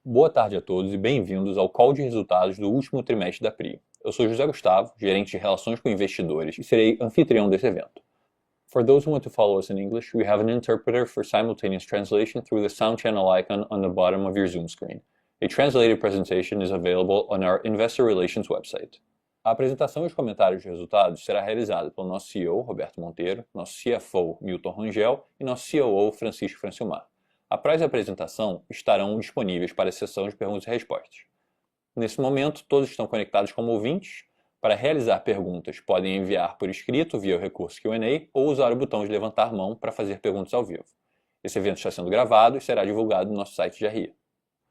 Boa tarde a todos e bem-vindos ao call de resultados do último trimestre da PRIO. Eu sou José Gustavo, gerente de relações com investidores e serei anfitrião desse evento. For those who want to follow us in English, we have an interpreter for simultaneous translation through the sound channel icon on the bottom of your Zoom screen. A translated presentation is available on our investor relations website. A apresentação e os comentários de resultados será realizada pelo nosso CEO, Roberto Monteiro, nosso CFO, Milton Rangel, e nosso COO, Francisco Francilmar. Após a apresentação, estarão disponíveis para a sessão de perguntas e respostas. Nesse momento, todos estão conectados como ouvintes. Para realizar perguntas, podem enviar por escrito via o recurso Q&A ou usar o botão de levantar mão para fazer perguntas ao vivo. Esse evento está sendo gravado e será divulgado no nosso site de RI.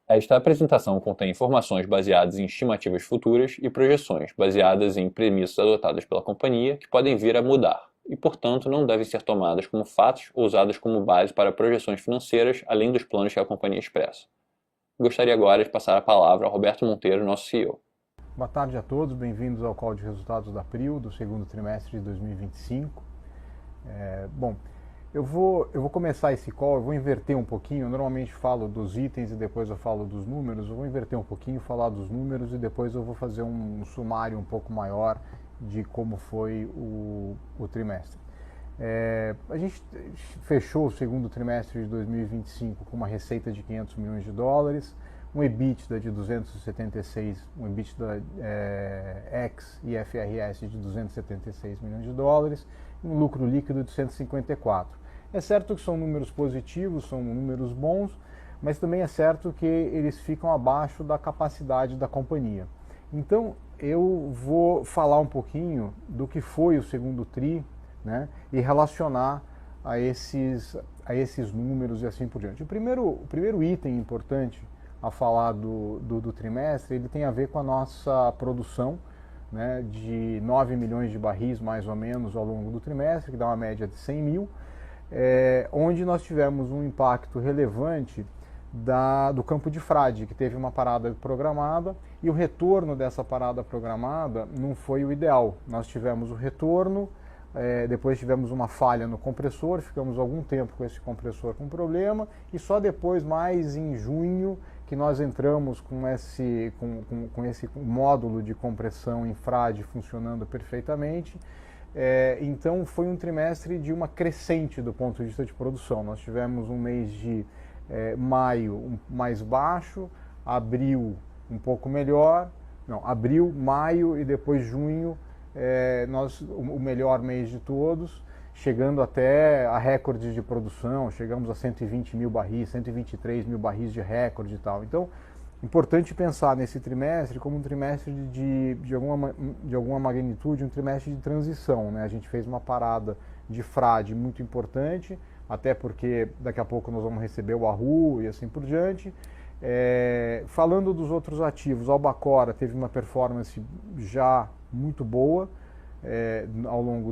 Esta apresentação contém informações baseadas em estimativas futuras e projeções baseadas em premissas adotadas pela companhia que podem vir a mudar e, portanto, não devem ser tomadas como fatos ou usadas como base para projeções financeiras além dos planos que a companhia expressa. Gostaria agora de passar a palavra ao Roberto Monteiro, nosso CEO. Boa tarde a todos, bem-vindos ao call de resultados da PRIO do segundo trimestre de 2025. Eu vou começar esse call, eu vou inverter um pouquinho, eu normalmente falo dos itens e depois eu falo dos números, eu vou inverter um pouquinho, falar dos números e depois eu vou fazer um sumário um pouco maior de como foi o trimestre. A gente fechou o segundo trimestre de 2025 com uma receita de 500 milhões de dólares, um EBITDA de 276, um EBITDA ex IFRS de 276 milhões de dólares e um lucro líquido de 154. É certo que são números positivos, são números bons, mas também é certo que eles ficam abaixo da capacidade da companhia. Então eu vou falar um pouquinho do que foi o segundo TRI, né, e relacionar a esses números e assim por diante. O primeiro item importante a falar do trimestre, ele tem a ver com a nossa produção, né, de 9 milhões de barris mais ou menos ao longo do trimestre, que dá uma média de 100 mil, onde nós tivemos um impacto relevante do campo de frade, que teve uma parada programada e o retorno dessa parada programada não foi o ideal. Nós tivemos o retorno, depois tivemos uma falha no compressor, ficamos algum tempo com esse compressor com problema e só depois, mais em junho, que nós entramos com esse módulo de compressão em frade funcionando perfeitamente. Então foi um trimestre de uma crescente do ponto de vista de produção. Nós tivemos um mês de maio mais baixo, abril um pouco melhor, abril, maio e depois junho o melhor mês de todos, chegando até a recordes de produção, chegamos a 120 mil barris, 123 mil barris de recorde e tal. Então, importante pensar nesse trimestre como um trimestre de alguma magnitude, um trimestre de transição, né? A gente fez uma parada de frade muito importante, até porque daqui a pouco nós vamos receber o Wahoo e assim por diante. Falando dos outros ativos, a Albacora teve uma performance já muito boa ao longo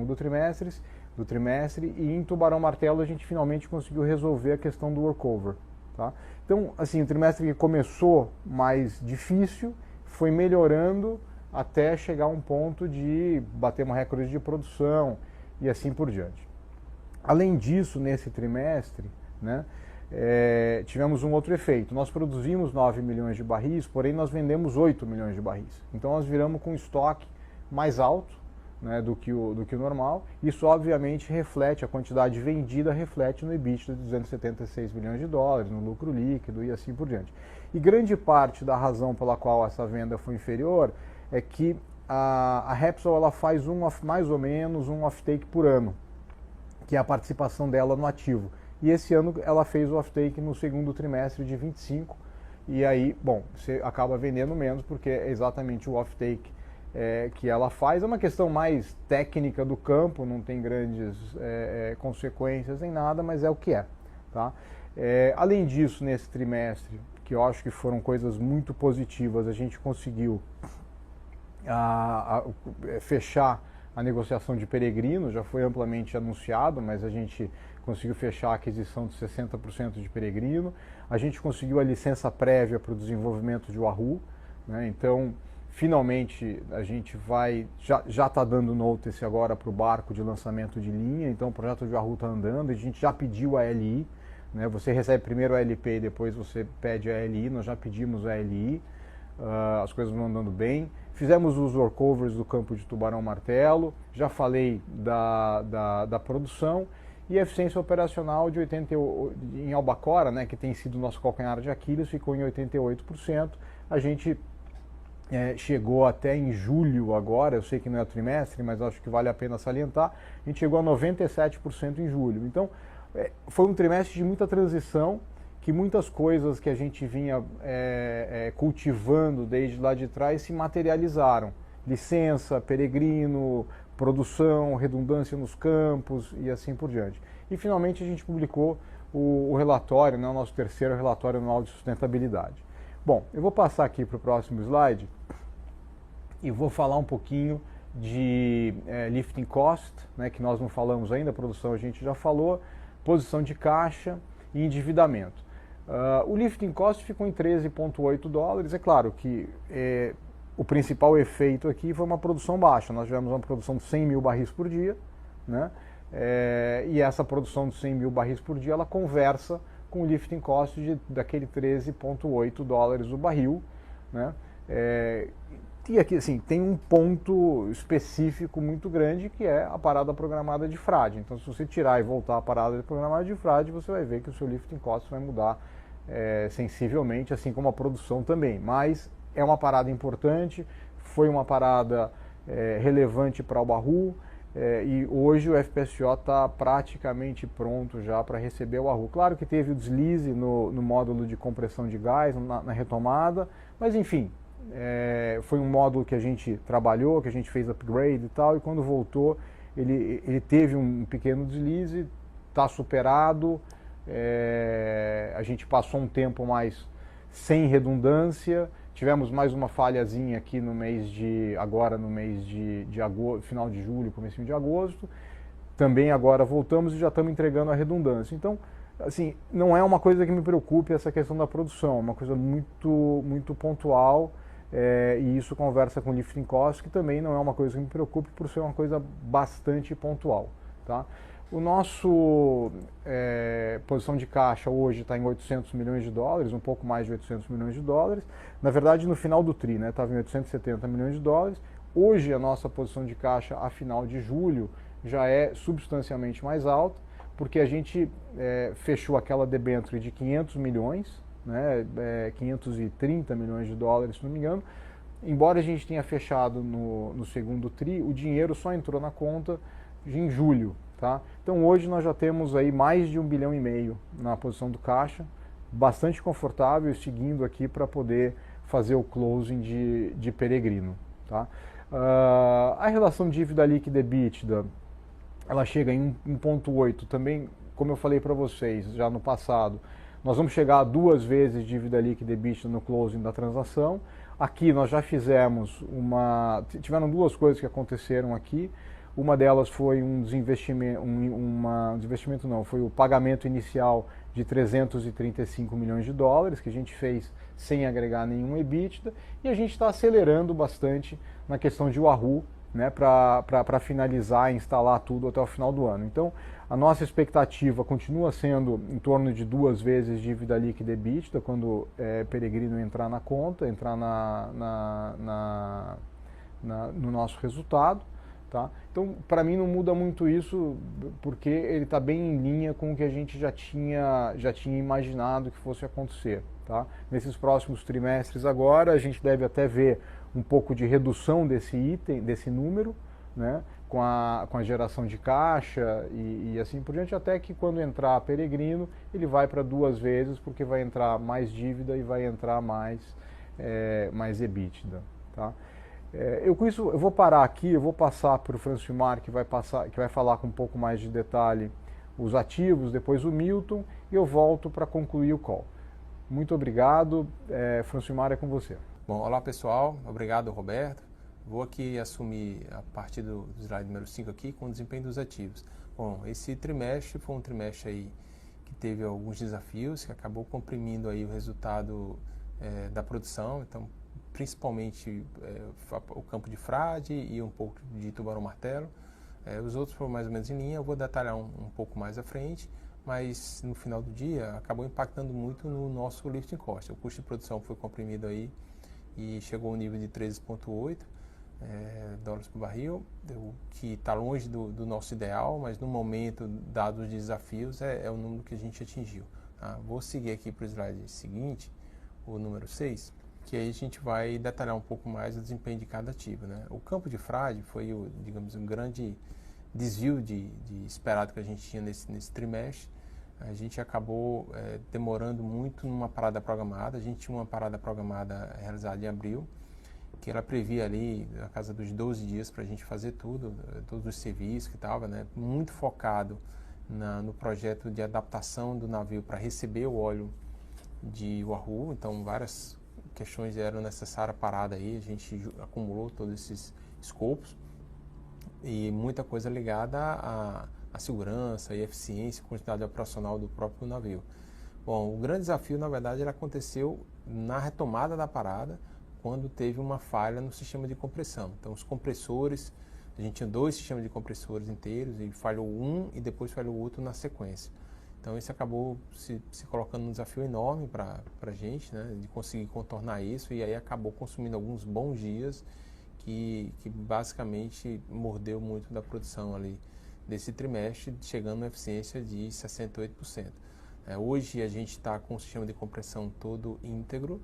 do trimestre, e em Tubarão Martelo a gente finalmente conseguiu resolver a questão do workover. Tá? Então, assim, o trimestre que começou mais difícil, foi melhorando até chegar a um ponto de bater uma recorde de produção e assim por diante. Além disso, nesse trimestre, né, tivemos um outro efeito. Nós produzimos 9 milhões de barris, porém nós vendemos 8 milhões de barris. Então nós viramos com estoque mais alto, né, do que o normal. Isso obviamente reflete, a quantidade vendida reflete no EBITDA de 276 milhões de dólares, no lucro líquido e assim por diante. E grande parte da razão pela qual essa venda foi inferior é que a Repsol ela faz mais ou menos um offtake por ano, que é a participação dela no ativo. E esse ano ela fez o offtake no segundo trimestre de 25, e aí, bom, você acaba vendendo menos porque é exatamente o offtake que ela faz. É uma questão mais técnica do campo, não tem grandes consequências em nada, mas é o que é. Tá? Além disso, nesse trimestre, que eu acho que foram coisas muito positivas, a gente conseguiu fechar a negociação de Peregrino, já foi amplamente anunciado, mas a gente conseguiu fechar a aquisição de 60% de Peregrino, a gente conseguiu a licença prévia para o desenvolvimento de Wahoo, né? Então, finalmente, a gente já está dando notice agora para o barco de lançamento de linha, então o projeto de Wahoo está andando, a gente já pediu a LI, né? Você recebe primeiro a LP e depois você pede a LI, nós já pedimos a LI, as coisas vão andando bem. Fizemos os workovers do campo de Tubarão-Martelo, já falei da produção, e a eficiência operacional de 88, em Albacora, né, que tem sido o nosso calcanhar de Aquiles, ficou em 88%. A gente chegou até em julho agora, eu sei que não é o trimestre, mas acho que vale a pena salientar, a gente chegou a 97% em julho. Então, foi um trimestre de muita transição, que muitas coisas que a gente vinha cultivando desde lá de trás se materializaram. Licença, peregrino, produção, redundância nos campos e assim por diante. E finalmente a gente publicou o relatório, né, o nosso terceiro relatório anual de sustentabilidade. Bom, eu vou passar aqui para o próximo slide e vou falar um pouquinho de lifting cost, né, que nós não falamos ainda, a produção a gente já falou, posição de caixa e endividamento. O lifting cost ficou em 13,8 dólares, é claro que o principal efeito aqui foi uma produção baixa, nós tivemos uma produção de 100 mil barris por dia, né, e essa produção de 100 mil barris por dia, ela conversa com o lifting cost daquele 13,8 dólares o barril, né? E aqui assim, tem um ponto específico muito grande que é a parada programada de frade. Então, se você tirar e voltar a parada programada de frade, você vai ver que o seu lifting cost vai mudar sensivelmente, assim como a produção também. Mas é uma parada importante, foi uma parada relevante para o Bauru. E hoje o FPSO está praticamente pronto já para receber o Wahoo. Claro que teve o deslize no módulo de compressão de gás, na retomada, mas enfim, foi um módulo que a gente trabalhou, que a gente fez upgrade e tal, e quando voltou ele teve um pequeno deslize, está superado, a gente passou um tempo mais sem redundância. Tivemos mais uma falhazinha aqui no mês agora no mês de agosto, final de julho, comecinho de agosto. Também agora voltamos e já estamos entregando a redundância. Então, assim, não é uma coisa que me preocupe essa questão da produção, é uma coisa muito, muito pontual, e isso conversa com o lifting cost, que também não é uma coisa que me preocupe por ser uma coisa bastante pontual, tá? O nosso posição de caixa hoje está em 800 milhões de dólares, um pouco mais de 800 milhões de dólares. Na verdade, no final do TRI, né, estava em 870 milhões de dólares. Hoje, a nossa posição de caixa a final de julho já é substancialmente mais alta, porque a gente fechou aquela debênture de 500 milhões, né, 530 milhões de dólares, se não me engano. Embora a gente tenha fechado no segundo TRI, o dinheiro só entrou na conta em julho. Tá? Então hoje nós já temos aí mais de 1,5 bilhão na posição do caixa, bastante confortável, seguindo aqui para poder fazer o closing de peregrino. Tá? A relação dívida líquida EBITDA, ela chega em 1,8, também, como eu falei para vocês já no passado, nós vamos chegar a 2 vezes dívida líquida EBITDA no closing da transação. Aqui nós já fizemos tiveram 2 coisas que aconteceram aqui. Uma delas foi foi o pagamento inicial de 335 milhões de dólares, que a gente fez sem agregar nenhum EBITDA, e a gente está acelerando bastante na questão de Wahoo, né, para finalizar e instalar tudo até o final do ano. Então, a nossa expectativa continua sendo em torno de 2 vezes dívida líquida EBITDA, quando Peregrino entrar na conta, entrar no nosso resultado. Tá? Então, para mim não muda muito isso, porque ele está bem em linha com o que a gente já tinha imaginado que fosse acontecer. Tá? Nesses próximos trimestres agora, a gente deve até ver um pouco de redução desse item, desse número, né? com a geração de caixa e assim por diante, até que quando entrar Peregrino, ele vai para 2 vezes, porque vai entrar mais dívida e vai entrar mais EBITDA. Tá? Com isso, eu vou parar aqui, eu vou passar para o Francimar, que vai falar com um pouco mais de detalhe os ativos, depois o Milton, e eu volto para concluir o call. Muito obrigado, Francimar, é com você. Bom, olá pessoal, obrigado Roberto. Vou aqui assumir a partir do slide número 5 aqui com o desempenho dos ativos. Bom, esse trimestre foi um trimestre aí que teve alguns desafios, que acabou comprimindo aí o resultado da produção, então principalmente o campo de frade e um pouco de Tubarão-Martelo. Os outros foram mais ou menos em linha, eu vou detalhar um pouco mais à frente, mas no final do dia acabou impactando muito no nosso lifting cost. O custo de produção foi comprimido aí e chegou ao nível de 13,8 dólares por barril, que está longe do nosso ideal, mas no momento, dados os desafios, é o número que a gente atingiu. Tá? Vou seguir aqui para o slide seguinte, o número 6, que aí a gente vai detalhar um pouco mais o desempenho de cada ativo. Né? O campo de frade foi, digamos, um grande desvio de esperado que a gente tinha nesse trimestre. A gente acabou demorando muito numa parada programada. A gente tinha uma parada programada realizada em abril, que ela previa ali na casa dos 12 dias para a gente fazer tudo, todos os serviços que estava, né? Muito focado no projeto de adaptação do navio para receber o óleo de Wahoo. Então várias questões eram necessárias parada aí, a gente acumulou todos esses escopos e muita coisa ligada à segurança e eficiência, quantidade operacional do próprio navio. Bom, o grande desafio, na verdade, ele aconteceu na retomada da parada, quando teve uma falha no sistema de compressão. Então, os compressores, a gente tinha 2 sistemas de compressores inteiros e falhou um e depois falhou o outro na sequência. Então, isso acabou se colocando um desafio enorme para a gente, né, de conseguir contornar isso, e aí acabou consumindo alguns bons dias que basicamente mordeu muito da produção ali desse trimestre, chegando a eficiência de 68%. Hoje a gente está com o sistema de compressão todo íntegro,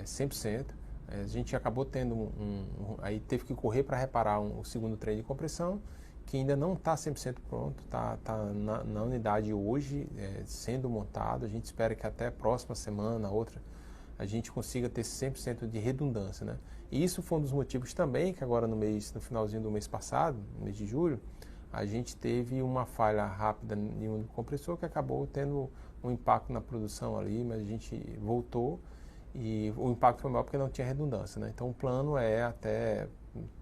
100%. A gente acabou tendo aí teve que correr para reparar o segundo trem de compressão, que ainda não está 100% pronto, está na unidade hoje, sendo montado. A gente espera que até a próxima semana, outra, a gente consiga ter 100% de redundância, né? E isso foi um dos motivos também que agora no finalzinho do mês passado, no mês de julho, a gente teve uma falha rápida em um compressor que acabou tendo um impacto na produção ali, mas a gente voltou. E o impacto foi maior porque não tinha redundância, né? Então o plano é até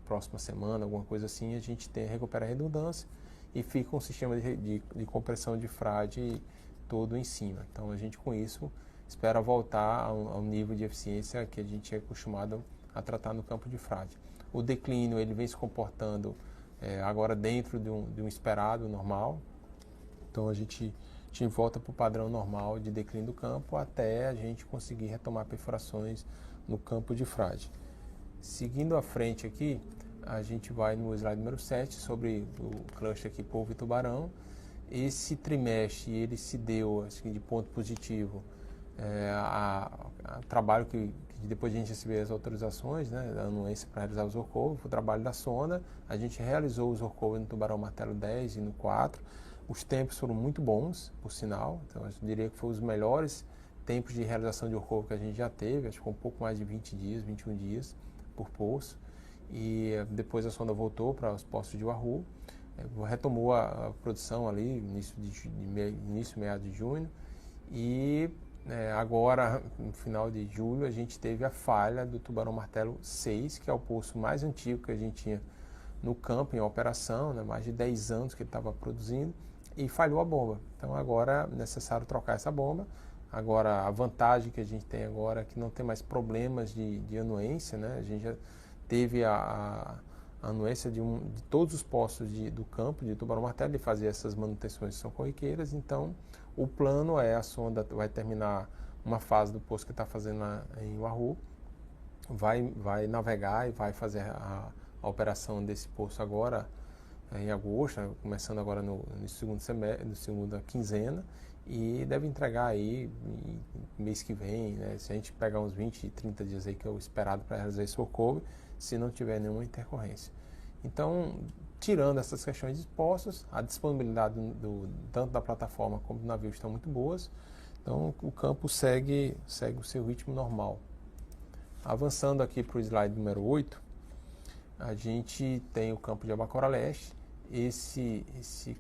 próxima semana, alguma coisa assim, a gente recupera a redundância e fica um sistema de compressão de frade todo em cima. Então a gente com isso espera voltar ao nível de eficiência que a gente é acostumado a tratar no campo de frade. O declínio ele vem se comportando agora dentro de um esperado normal. Então a gente volta para o padrão normal de declínio do campo até a gente conseguir retomar perfurações no campo de frade. Seguindo à frente aqui, a gente vai no slide número 7 sobre o cluster aqui polvo e tubarão. Esse trimestre ele se deu assim, de ponto positivo a trabalho que depois de a gente receber as autorizações, né, da anuência para realizar os workovers, o trabalho da sonda, a gente realizou os workovers no tubarão martelo 10 e no 4. Os tempos foram muito bons, por sinal, então eu diria que foram os melhores tempos de realização de workover que a gente já teve, acho que foi um pouco mais de 20 dias, 21 dias por poço, e depois a sonda voltou para os poços de Wahoo, retomou a produção ali, início meado de junho, e agora, no final de julho, a gente teve a falha do tubarão martelo 6, que é o poço mais antigo que a gente tinha no campo, em operação, né, mais de 10 anos que ele estava produzindo, e falhou a bomba. Então agora é necessário trocar essa bomba. Agora a vantagem que a gente tem agora é que não tem mais problemas de anuência, né? A gente já teve a anuência de todos os poços do campo de tubarão martelo, de fazer essas manutenções que são corriqueiras. Então o plano a sonda vai terminar uma fase do poço que está fazendo em Wahoo, vai navegar e vai fazer a operação desse poço agora em agosto, né, começando agora no segundo semestre, na segunda quinzena, e deve entregar aí mês que vem, né, se a gente pegar uns 20, 30 dias aí que é o esperado para realizar esse workover, se não tiver nenhuma intercorrência. Então, tirando essas questões de postos, a disponibilidade tanto da plataforma como do navio estão muito boas, então o campo segue o seu ritmo normal. Avançando aqui para o slide número 8, a gente tem o campo de Albacora Leste. Esse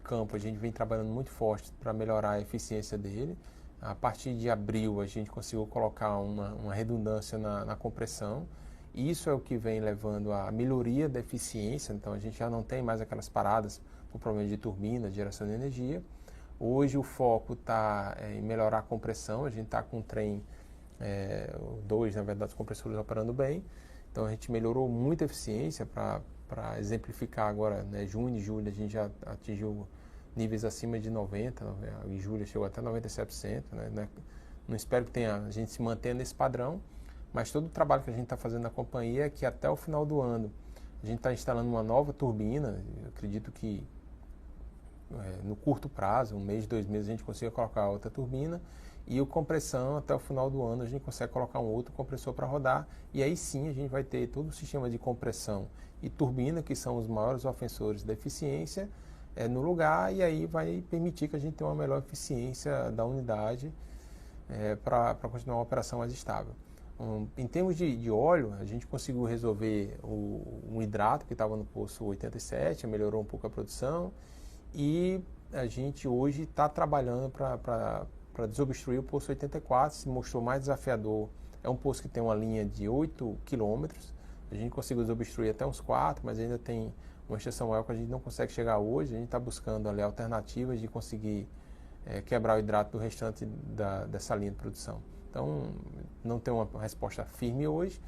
campo a gente vem trabalhando muito forte para melhorar a eficiência dele. A partir de abril a gente conseguiu colocar uma redundância na compressão. Isso é o que vem levando à melhoria da eficiência. Então a gente já não tem mais aquelas paradas por problema de turbina, de geração de energia. Hoje o foco está em melhorar a compressão. A gente está com um trem, dois, na verdade, os compressores operando bem. Então a gente melhorou muito a eficiência para exemplificar agora, né, junho e julho a gente já atingiu níveis acima de 90%, em julho chegou até 97%, né? Não espero que a gente se mantenha nesse padrão, mas todo o trabalho que a gente está fazendo na companhia é que até o final do ano a gente está instalando uma nova turbina. Eu acredito que no curto prazo, 1 mês, 2 meses, a gente consiga colocar outra turbina, e o compressão, até o final do ano, a gente consegue colocar um outro compressor para rodar, e aí sim a gente vai ter todo o sistema de compressão e turbina, que são os maiores ofensores da eficiência, no lugar, e aí vai permitir que a gente tenha uma melhor eficiência da unidade para continuar uma operação mais estável. Em termos de óleo, a gente conseguiu resolver um hidrato que estava no poço 87, melhorou um pouco a produção, e a gente hoje está trabalhando para desobstruir o poço 84, se mostrou mais desafiador. É um poço que tem uma linha de 8 quilômetros, a gente conseguiu desobstruir até uns 4, mas ainda tem uma extensão maior que a gente não consegue chegar hoje. A gente está buscando ali alternativas de conseguir quebrar o hidrato do restante dessa linha de produção. Então, não tem uma resposta firme hoje,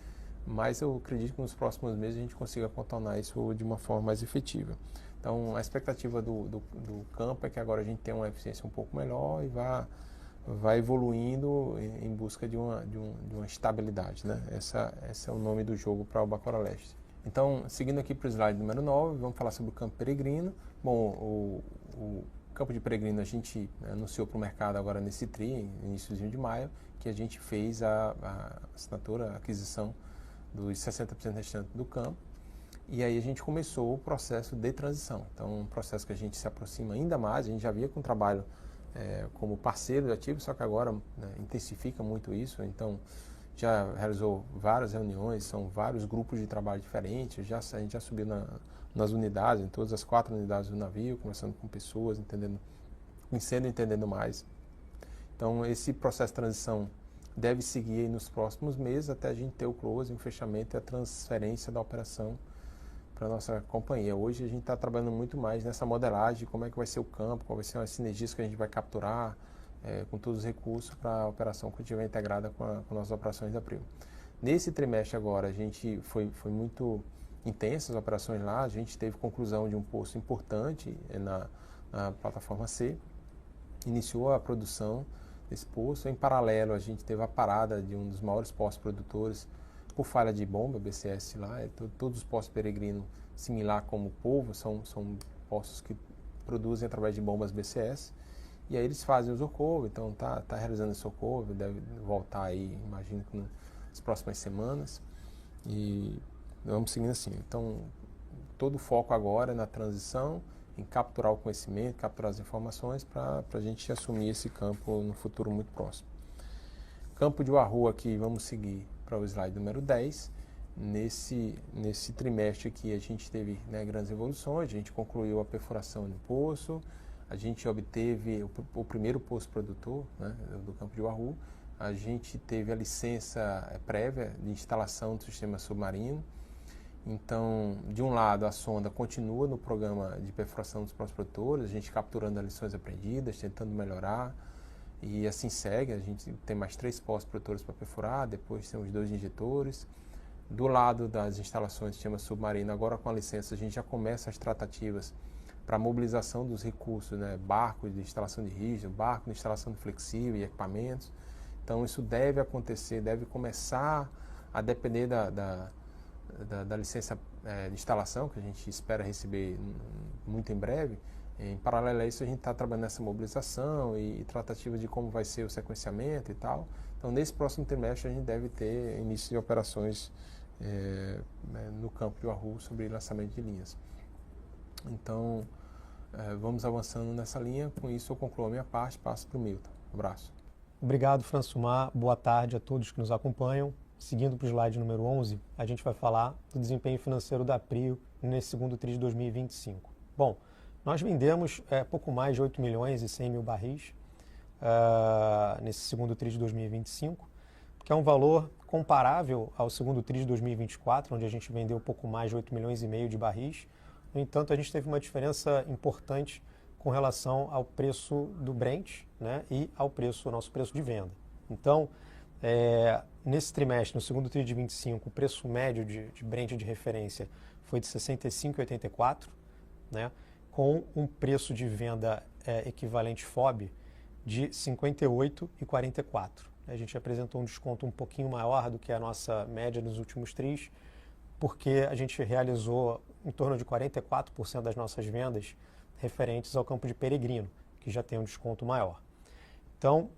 mas eu acredito que nos próximos meses a gente consiga contornar isso de uma forma mais efetiva. Então, a expectativa do campo é que agora a gente tenha uma eficiência um pouco melhor e vai evoluindo em busca de uma estabilidade, né? Esse é o nome do jogo para o Albacora Leste. Então, seguindo aqui para o slide número 9, vamos falar sobre o campo peregrino. Bom, o campo de peregrino a gente anunciou para o mercado agora nesse TRI, iníciozinho de maio, que a gente fez a assinatura, a aquisição dos 60% restantes do campo. E aí a gente começou o processo de transição. Então, um processo que a gente se aproxima ainda mais. A gente já via com o trabalho como parceiro de ativos, só que agora intensifica muito isso. Então, já realizou várias reuniões, são vários grupos de trabalho diferentes. A gente já subiu nas unidades, em todas as 4 unidades do navio, conversando com pessoas, entendendo mais. Então, esse processo de transição deve seguir aí nos próximos meses, até a gente ter o closing, o fechamento e a transferência da operação para a nossa companhia. Hoje a gente está trabalhando muito mais nessa modelagem de como é que vai ser o campo, qual vai ser as sinergias que a gente vai capturar com todos os recursos para a operação que estiver integrada com as nossas operações da Prio. Nesse trimestre agora, a gente foi muito intensa as operações lá. A gente teve conclusão de um poço importante na plataforma C, iniciou a produção desse poço. Em paralelo, a gente teve a parada de um dos maiores poços produtores por falha de bomba, BCS lá. Todos os poços peregrinos, similar como o Polvo, são poços que produzem através de bombas BCS. E aí eles fazem o socorro, então tá realizando esse socorro, deve voltar aí, imagino que nas próximas semanas. E vamos seguindo assim. Então, todo o foco agora é na transição, em capturar o conhecimento, capturar as informações para a gente assumir esse campo no futuro muito próximo. Campo de Wahoo aqui, vamos seguir para o slide número 10. Nesse trimestre aqui a gente teve grandes evoluções. A gente concluiu a perfuração do poço, a gente obteve o primeiro poço produtor, né, do campo de Wahoo. A gente teve a licença prévia de instalação do sistema submarino. Então, de um lado, a sonda continua no programa de perfuração dos poços produtores, a gente capturando as lições aprendidas, tentando melhorar, e assim segue. A gente tem mais 3 poços produtores para perfurar, depois tem os 2 injetores. Do lado das instalações do sistema submarino, agora com a licença, a gente já começa as tratativas para a mobilização dos recursos, né? Barcos de instalação de rígido, barco de instalação de flexível e equipamentos. Então, isso deve acontecer, deve começar a depender da licença de instalação, que a gente espera receber muito em breve. Em paralelo a isso, a gente está trabalhando nessa mobilização e tratativa de como vai ser o sequenciamento e tal. Então, nesse próximo trimestre, a gente deve ter início de operações no campo de Wahoo sobre lançamento de linhas. Então, vamos avançando nessa linha. Com isso, eu concluo a minha parte, passo para o Milton. Um abraço. Obrigado, Francilmar. Boa tarde a todos que nos acompanham. Seguindo para o slide número 11, a gente vai falar do desempenho financeiro da Prio nesse segundo TRI de 2025. Bom, nós vendemos pouco mais de 8 milhões e 100 mil barris nesse segundo TRI de 2025, que é um valor comparável ao segundo TRI de 2024, onde a gente vendeu pouco mais de 8 milhões e meio de barris. No entanto, a gente teve uma diferença importante com relação ao preço do Brent, né, e ao nosso preço de venda. Então, nesse trimestre, no segundo TRI de 25, o preço médio de Brent de referência foi de 65,84, né? com um preço de venda equivalente FOB de 58,44. A gente apresentou um desconto um pouquinho maior do que a nossa média nos últimos tris, porque a gente realizou em torno de 44% das nossas vendas referentes ao campo de Peregrino, que já tem um desconto maior. Então,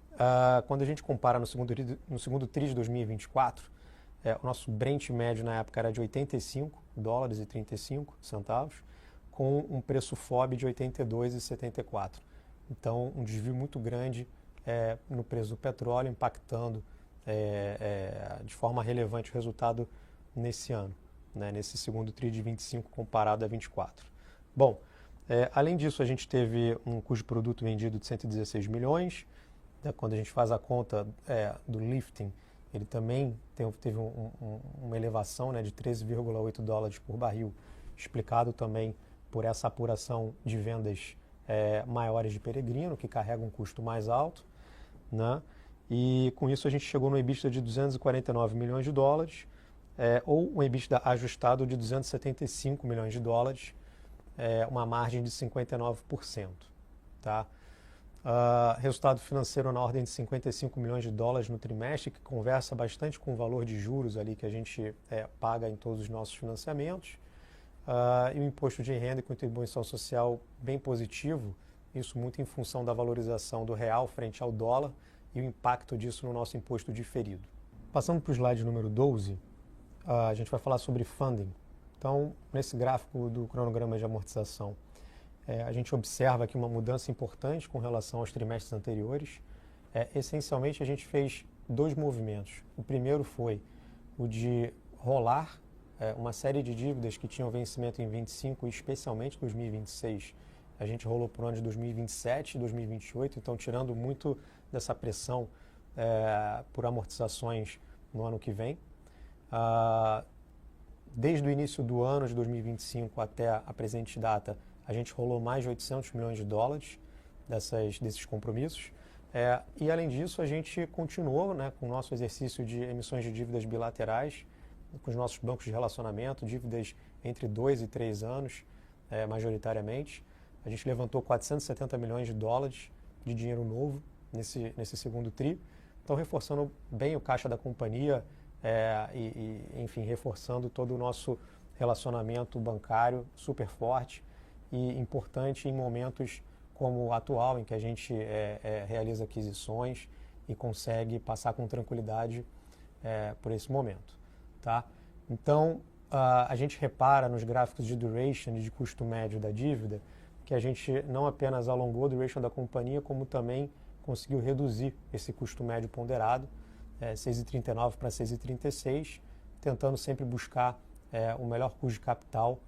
quando a gente compara no segundo TRI de 2024, o nosso Brent médio na época era de $85,35, com um preço FOB de 82,74. Então, um desvio muito grande no preço do petróleo, impactando de forma relevante o resultado nesse ano, né, nesse segundo TRI de 25 comparado a 24. Bom, além disso, a gente teve um custo de produto vendido de 116 milhões. Quando a gente faz a conta do lifting, ele também teve uma elevação, né, de $13,8 por barril, explicado também por essa apuração de vendas maiores de Peregrino, que carrega um custo mais alto, né? E com isso a gente chegou no EBITDA de $249 milhões, ou um EBITDA ajustado de $275 milhões, uma margem de 59%. Tá? Resultado financeiro na ordem de $55 milhões no trimestre, que conversa bastante com o valor de juros ali que a gente paga em todos os nossos financiamentos. E o imposto de renda e contribuição social bem positivo, isso muito em função da valorização do real frente ao dólar e o impacto disso no nosso imposto diferido. Passando para o slide número 12, a gente vai falar sobre funding. Então, nesse gráfico do cronograma de amortização, a gente observa aqui uma mudança importante com relação aos trimestres anteriores. Essencialmente, a gente fez dois movimentos. O primeiro foi o de rolar uma série de dívidas que tinham vencimento em 25 e especialmente 2026. A gente rolou para o ano de 2027 e 2028, então tirando muito dessa pressão por amortizações no ano que vem. Desde o início do ano de 2025 até a presente data, a gente rolou mais de $800 milhões desses compromissos. E, além disso, a gente continuou, né, com o nosso exercício de emissões de dívidas bilaterais, com os nossos bancos de relacionamento, dívidas entre 2 e 3 anos, majoritariamente. A gente levantou $470 milhões de dinheiro novo nesse segundo TRI. Então, reforçando bem o caixa da companhia enfim, reforçando todo o nosso relacionamento bancário super forte e importante em momentos como o atual, em que a gente realiza aquisições e consegue passar com tranquilidade por esse momento. Tá? Então, a gente repara nos gráficos de duration e de custo médio da dívida que a gente não apenas alongou a duration da companhia, como também conseguiu reduzir esse custo médio ponderado, 6,39 para 6,36, tentando sempre buscar o melhor custo de capital,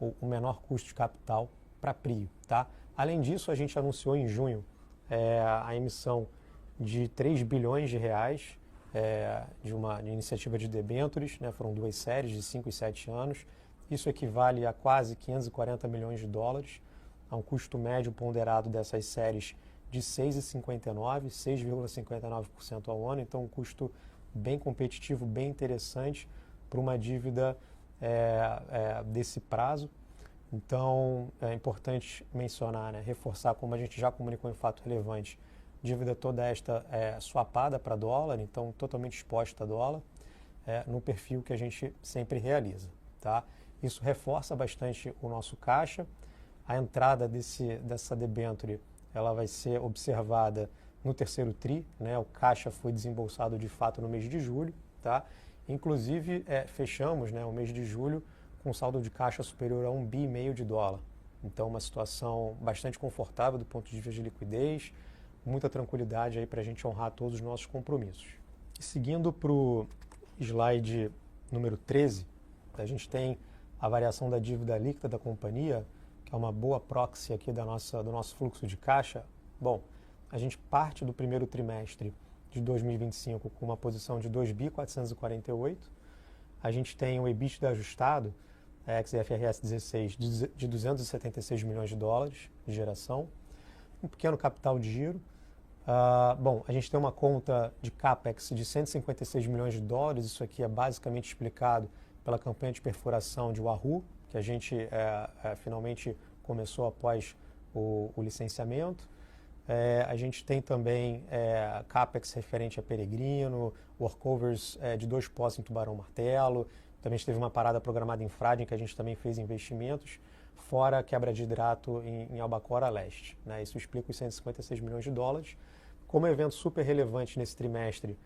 ou o menor custo de capital para Prio. Tá? Além disso, a gente anunciou em junho a emissão de R$3 bilhões de uma iniciativa de debêntures, né? Foram duas séries de 5 e 7 anos. Isso equivale a quase $540 milhões, a um custo médio ponderado dessas séries de 6,59% ao ano. Então, um custo bem competitivo, bem interessante para uma dívida desse prazo. Então, é importante mencionar, né, reforçar, como a gente já comunicou em fato relevante, dívida toda esta swapada para dólar, então totalmente exposta a dólar, no perfil que a gente sempre realiza. Tá? Isso reforça bastante o nosso caixa. A entrada dessa debênture ela vai ser observada no terceiro TRI, né? O caixa foi desembolsado de fato no mês de julho. Tá? Inclusive, fechamos, né, o mês de julho com saldo de caixa superior a $1,5 bilhão. Então, uma situação bastante confortável do ponto de vista de liquidez, muita tranquilidade aí para a gente honrar todos os nossos compromissos. E seguindo para o slide número 13, a gente tem a variação da dívida líquida da companhia, que é uma boa proxy aqui do nosso fluxo de caixa. Bom, a gente parte do primeiro trimestre de 2025 com uma posição de 2.448 bilhões. A gente tem o EBITDA ajustado, ex-IFRS 16, de $276 milhões de geração, um pequeno capital de giro. Bom, a gente tem uma conta de CAPEX de $156 milhões. Isso aqui é basicamente explicado pela campanha de perfuração de Wahoo, que a gente finalmente começou após o licenciamento. A gente tem também CAPEX referente a Peregrino, workovers de 2 postos em Tubarão Martelo. Também a gente teve uma parada programada em Frade, em que a gente também fez investimentos, fora a quebra de hidrato em Albacora Leste, né? Isso explica os 156 milhões de dólares. Como evento super relevante nesse trimestre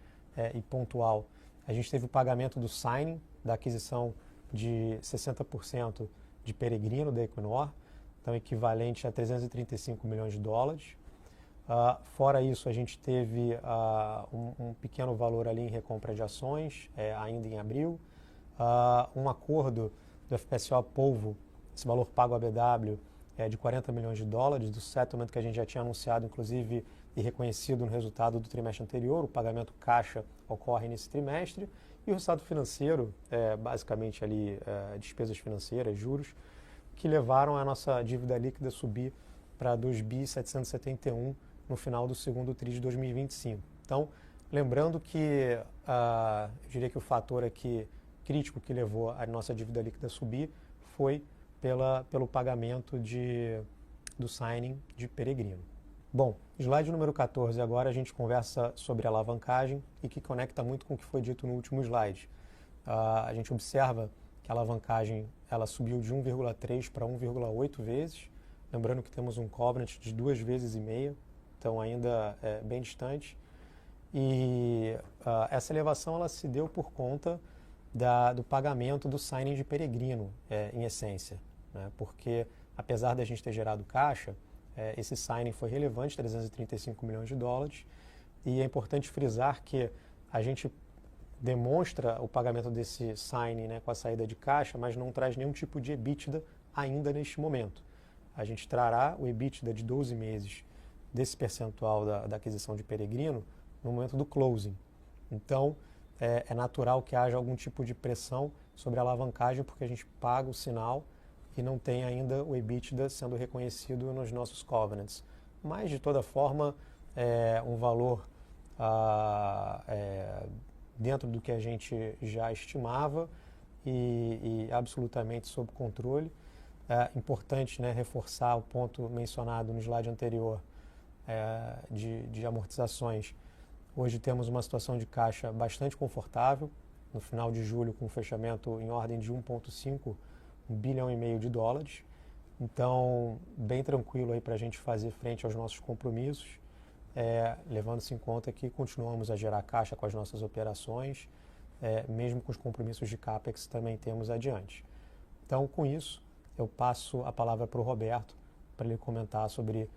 e pontual, a gente teve o pagamento do signing, da aquisição de 60% de Peregrino, da Equinor, então equivalente a 335 milhões de dólares. Fora isso, a gente teve um pequeno valor ali em recompra de ações, ainda em abril. Um acordo do FPSO Polvo, esse valor pago à BW de 40 milhões de dólares, do settlement que a gente já tinha anunciado, inclusive, e reconhecido no resultado do trimestre anterior. O pagamento caixa ocorre nesse trimestre. E o resultado financeiro, basicamente ali despesas financeiras, juros, que levaram a nossa dívida líquida a subir para 2.771 no final do segundo TRI de 2025. Então, lembrando que eu diria que o fator aqui crítico que levou a nossa dívida líquida a subir foi pelo pagamento do signing de Peregrino. Bom, slide número 14, agora a gente conversa sobre alavancagem e que conecta muito com o que foi dito no último slide. A gente observa que a alavancagem ela subiu de 1,3 para 1,8 vezes, lembrando que temos um covenant de 2,5 vezes, então ainda bem distante. E essa elevação ela se deu por conta do pagamento do signing de Peregrino, em essência, né? Porque apesar da gente ter gerado caixa, esse signing foi relevante, 335 milhões de dólares, e é importante frisar que a gente demonstra o pagamento desse signing, né, com a saída de caixa, mas não traz nenhum tipo de EBITDA ainda neste momento. A gente trará o EBITDA de 12 meses desse percentual da aquisição de Peregrino no momento do closing. Então, é natural que haja algum tipo de pressão sobre a alavancagem, porque a gente paga o sinal e não tem ainda o EBITDA sendo reconhecido nos nossos covenants. Mas, de toda forma, um valor dentro do que a gente já estimava e absolutamente sob controle. É importante, né, reforçar o ponto mencionado no slide anterior de amortizações. Hoje temos uma situação de caixa bastante confortável, no final de julho com um fechamento em ordem de 1,5 bilhão e meio de dólares. Então, bem tranquilo aí para a gente fazer frente aos nossos compromissos, levando-se em conta que continuamos a gerar caixa com as nossas operações, mesmo com os compromissos de CAPEX que também temos adiante. Então, com isso, eu passo a palavra para o Roberto, para ele comentar sobre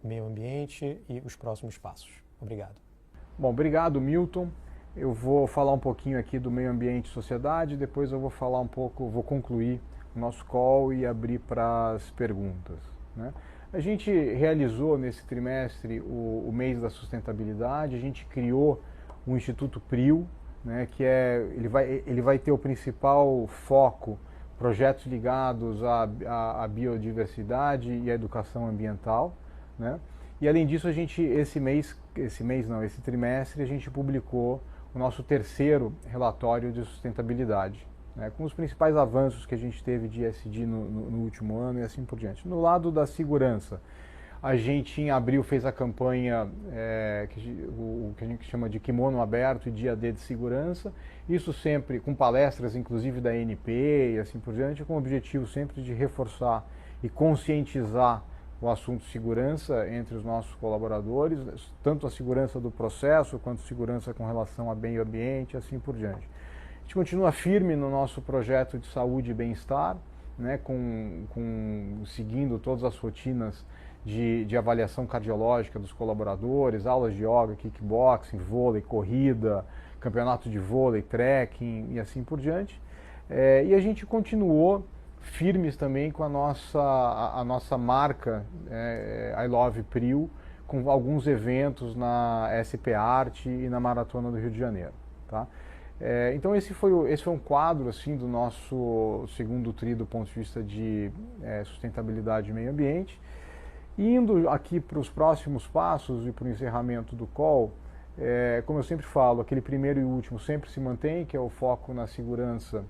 meio ambiente e os próximos passos. Obrigado. Bom, obrigado, Milton. Eu vou falar um pouquinho aqui do meio ambiente e sociedade, depois eu vou falar um pouco, vou concluir o nosso call e abrir para as perguntas, né? A gente realizou nesse trimestre o mês da sustentabilidade, a gente criou o Instituto PRIO, né, que ele vai ter o principal foco, projetos ligados à biodiversidade e à educação ambiental, né? E além disso, esse trimestre, a gente publicou o nosso terceiro relatório de sustentabilidade, né, com os principais avanços que a gente teve de ESG no último ano e assim por diante. No lado da segurança, a gente em abril fez a campanha o que a gente chama de Kimono Aberto e Dia D de Segurança, isso sempre com palestras inclusive da ANP e assim por diante, com o objetivo sempre de reforçar e conscientizar o assunto segurança entre os nossos colaboradores, tanto a segurança do processo quanto a segurança com relação a meio ambiente e assim por diante. A gente continua firme no nosso projeto de saúde e bem-estar, né, seguindo todas as rotinas de avaliação cardiológica dos colaboradores, aulas de yoga, kickboxing, vôlei, corrida, campeonato de vôlei, trekking e assim por diante. E a gente continuou firmes também com a nossa marca I Love PRIO, com alguns eventos na SP Arte e na Maratona do Rio de Janeiro, tá? Então esse foi um quadro assim do nosso segundo TRI do ponto de vista de sustentabilidade e meio ambiente. Indo aqui para os próximos passos e para o encerramento do call, como eu sempre falo, aquele primeiro e último sempre se mantém, que é o foco na segurança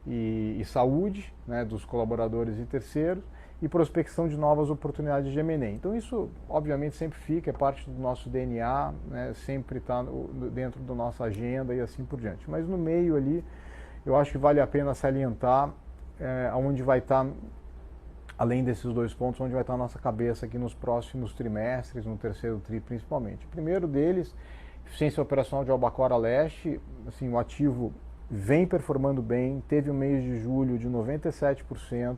e saúde, né, dos colaboradores e terceiros. e prospecção de novas oportunidades de M&A. Então isso, obviamente, sempre fica, é parte do nosso DNA, né, sempre está dentro da nossa agenda e assim por diante. Mas no meio ali, eu acho que vale a pena salientar onde vai estar, além desses dois pontos, onde vai estar a nossa cabeça aqui nos próximos trimestres, no terceiro tri principalmente. O primeiro deles, eficiência operacional de Albacora Leste, assim, o ativo vem performando bem, teve um mês de julho de 97%,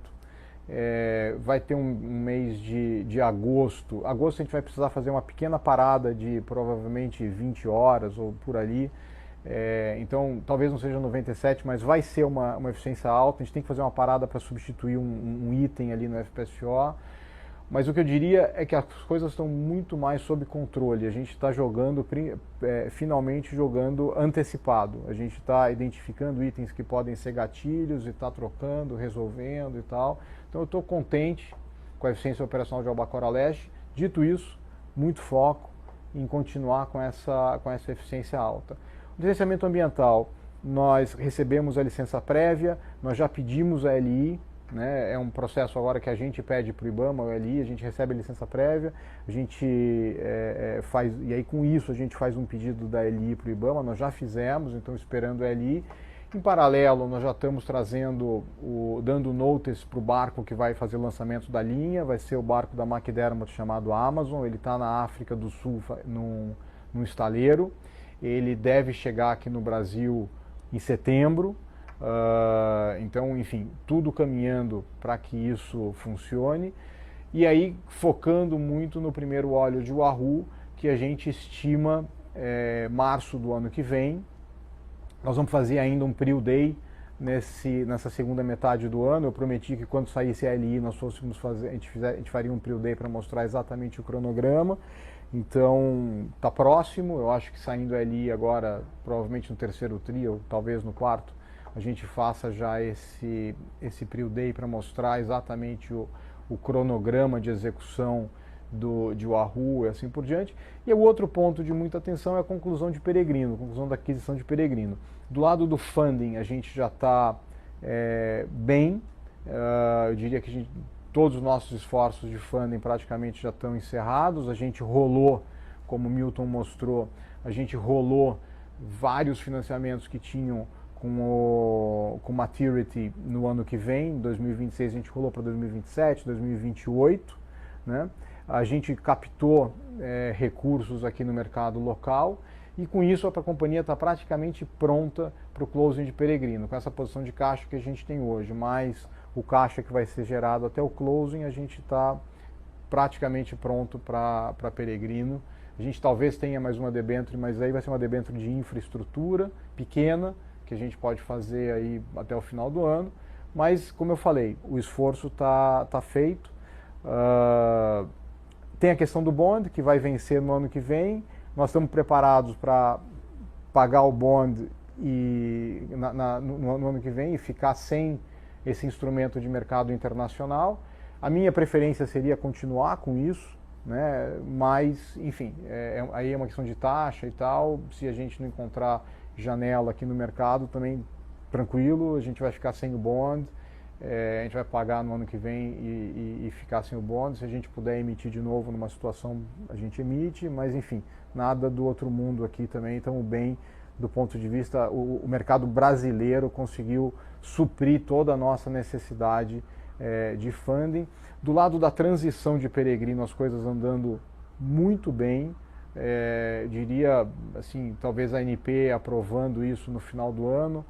vai ter um mês de agosto. Agosto a gente vai precisar fazer uma pequena parada de provavelmente 20 horas ou por ali. Então talvez não seja 97, mas vai ser uma eficiência alta. A gente tem que fazer uma parada para substituir um item ali no FPSO. Mas o que eu diria é que as coisas estão muito mais sob controle. A gente está jogando, finalmente jogando antecipado. A gente está identificando itens que podem ser gatilhos e está trocando, resolvendo e tal. Então eu estou contente com a eficiência operacional de Albacora Leste. Dito isso, muito foco em continuar com essa eficiência alta. O licenciamento ambiental, nós recebemos a licença prévia, nós já pedimos a LI, né? É um processo agora que a gente pede para o IBAMA, o LI, a gente recebe a licença prévia, a gente faz, e aí com isso a gente faz um pedido da LI para o IBAMA, nós já fizemos, então esperando a LI. Em paralelo, nós já estamos dando notice para o barco que vai fazer o lançamento da linha, vai ser o barco da McDermott chamado Amazon, ele está na África do Sul num estaleiro, ele deve chegar aqui no Brasil em setembro. Então, enfim, tudo caminhando para que isso funcione. E aí, focando muito no primeiro óleo de Wahoo, que a gente estima março do ano que vem. Nós vamos fazer ainda um pre-day nessa segunda metade do ano. Eu prometi que quando saísse a LI nós fôssemos fazer, a gente faria um pre-day para mostrar exatamente o cronograma. Então, está próximo. Eu acho que saindo a LI agora, provavelmente no terceiro tri, ou talvez no quarto, a gente faça já esse pre-day para mostrar exatamente o cronograma de execução de Wahoo e assim por diante. E o outro ponto de muita atenção é a conclusão de Peregrino, a conclusão da aquisição de Peregrino. Do lado do funding, a gente já está bem. Eu diria que todos os nossos esforços de funding praticamente já estão encerrados. A gente rolou, como o Milton mostrou, a gente rolou vários financiamentos que tinham com maturity no ano que vem. Em 2026 a gente rolou para 2027, 2028, né? A gente captou recursos aqui no mercado local e com isso a companhia está praticamente pronta para o closing de Peregrino. Com essa posição de caixa que a gente tem hoje, mais o caixa que vai ser gerado até o closing, a gente está praticamente pronto para Peregrino. A gente talvez tenha mais uma debênture, mas aí vai ser uma debênture de infraestrutura pequena, que a gente pode fazer aí até o final do ano. Mas, como eu falei, o esforço está feito. Tem a questão do bond, que vai vencer no ano que vem. Nós estamos preparados para pagar o bond no ano que vem e ficar sem esse instrumento de mercado internacional. A minha preferência seria continuar com isso, né? Mas, enfim, aí é uma questão de taxa e tal. Se a gente não encontrar janela aqui no mercado, também tranquilo, a gente vai ficar sem o bond. A gente vai pagar no ano que vem e ficar sem o bond. Se a gente puder emitir de novo numa situação, a gente emite, mas enfim, nada do outro mundo aqui também. Estamos bem do ponto de vista, o mercado brasileiro conseguiu suprir toda a nossa necessidade de funding. Do lado da transição de Peregrino, as coisas andando muito bem. Diria, assim, talvez a ANP aprovando isso no final do ano.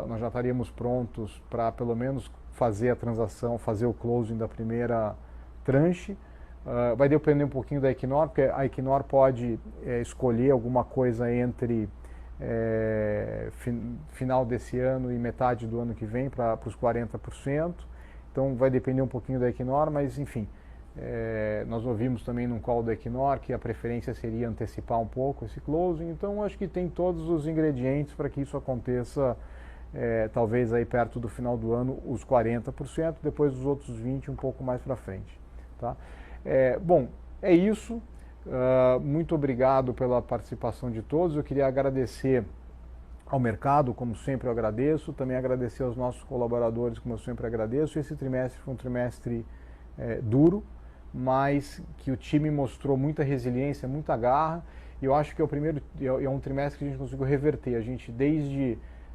Nós já estaríamos prontos para pelo menos fazer a transação, fazer o closing da primeira tranche. Vai depender um pouquinho da Equinor, porque a Equinor pode escolher alguma coisa entre final desse ano e metade do ano que vem para os 40%. Então vai depender um pouquinho da Equinor, mas enfim, nós ouvimos também num call da Equinor que a preferência seria antecipar um pouco esse closing. Então acho que tem todos os ingredientes para que isso aconteça, talvez aí perto do final do ano, os 40%, depois os outros 20% um pouco mais para frente. Tá? Bom, é isso. Muito obrigado pela participação de todos. Eu queria agradecer ao mercado, como sempre eu agradeço, também agradecer aos nossos colaboradores, como eu sempre agradeço. Esse trimestre foi um trimestre duro, mas que o time mostrou muita resiliência, muita garra, e eu acho que é um trimestre que a gente conseguiu reverter. A gente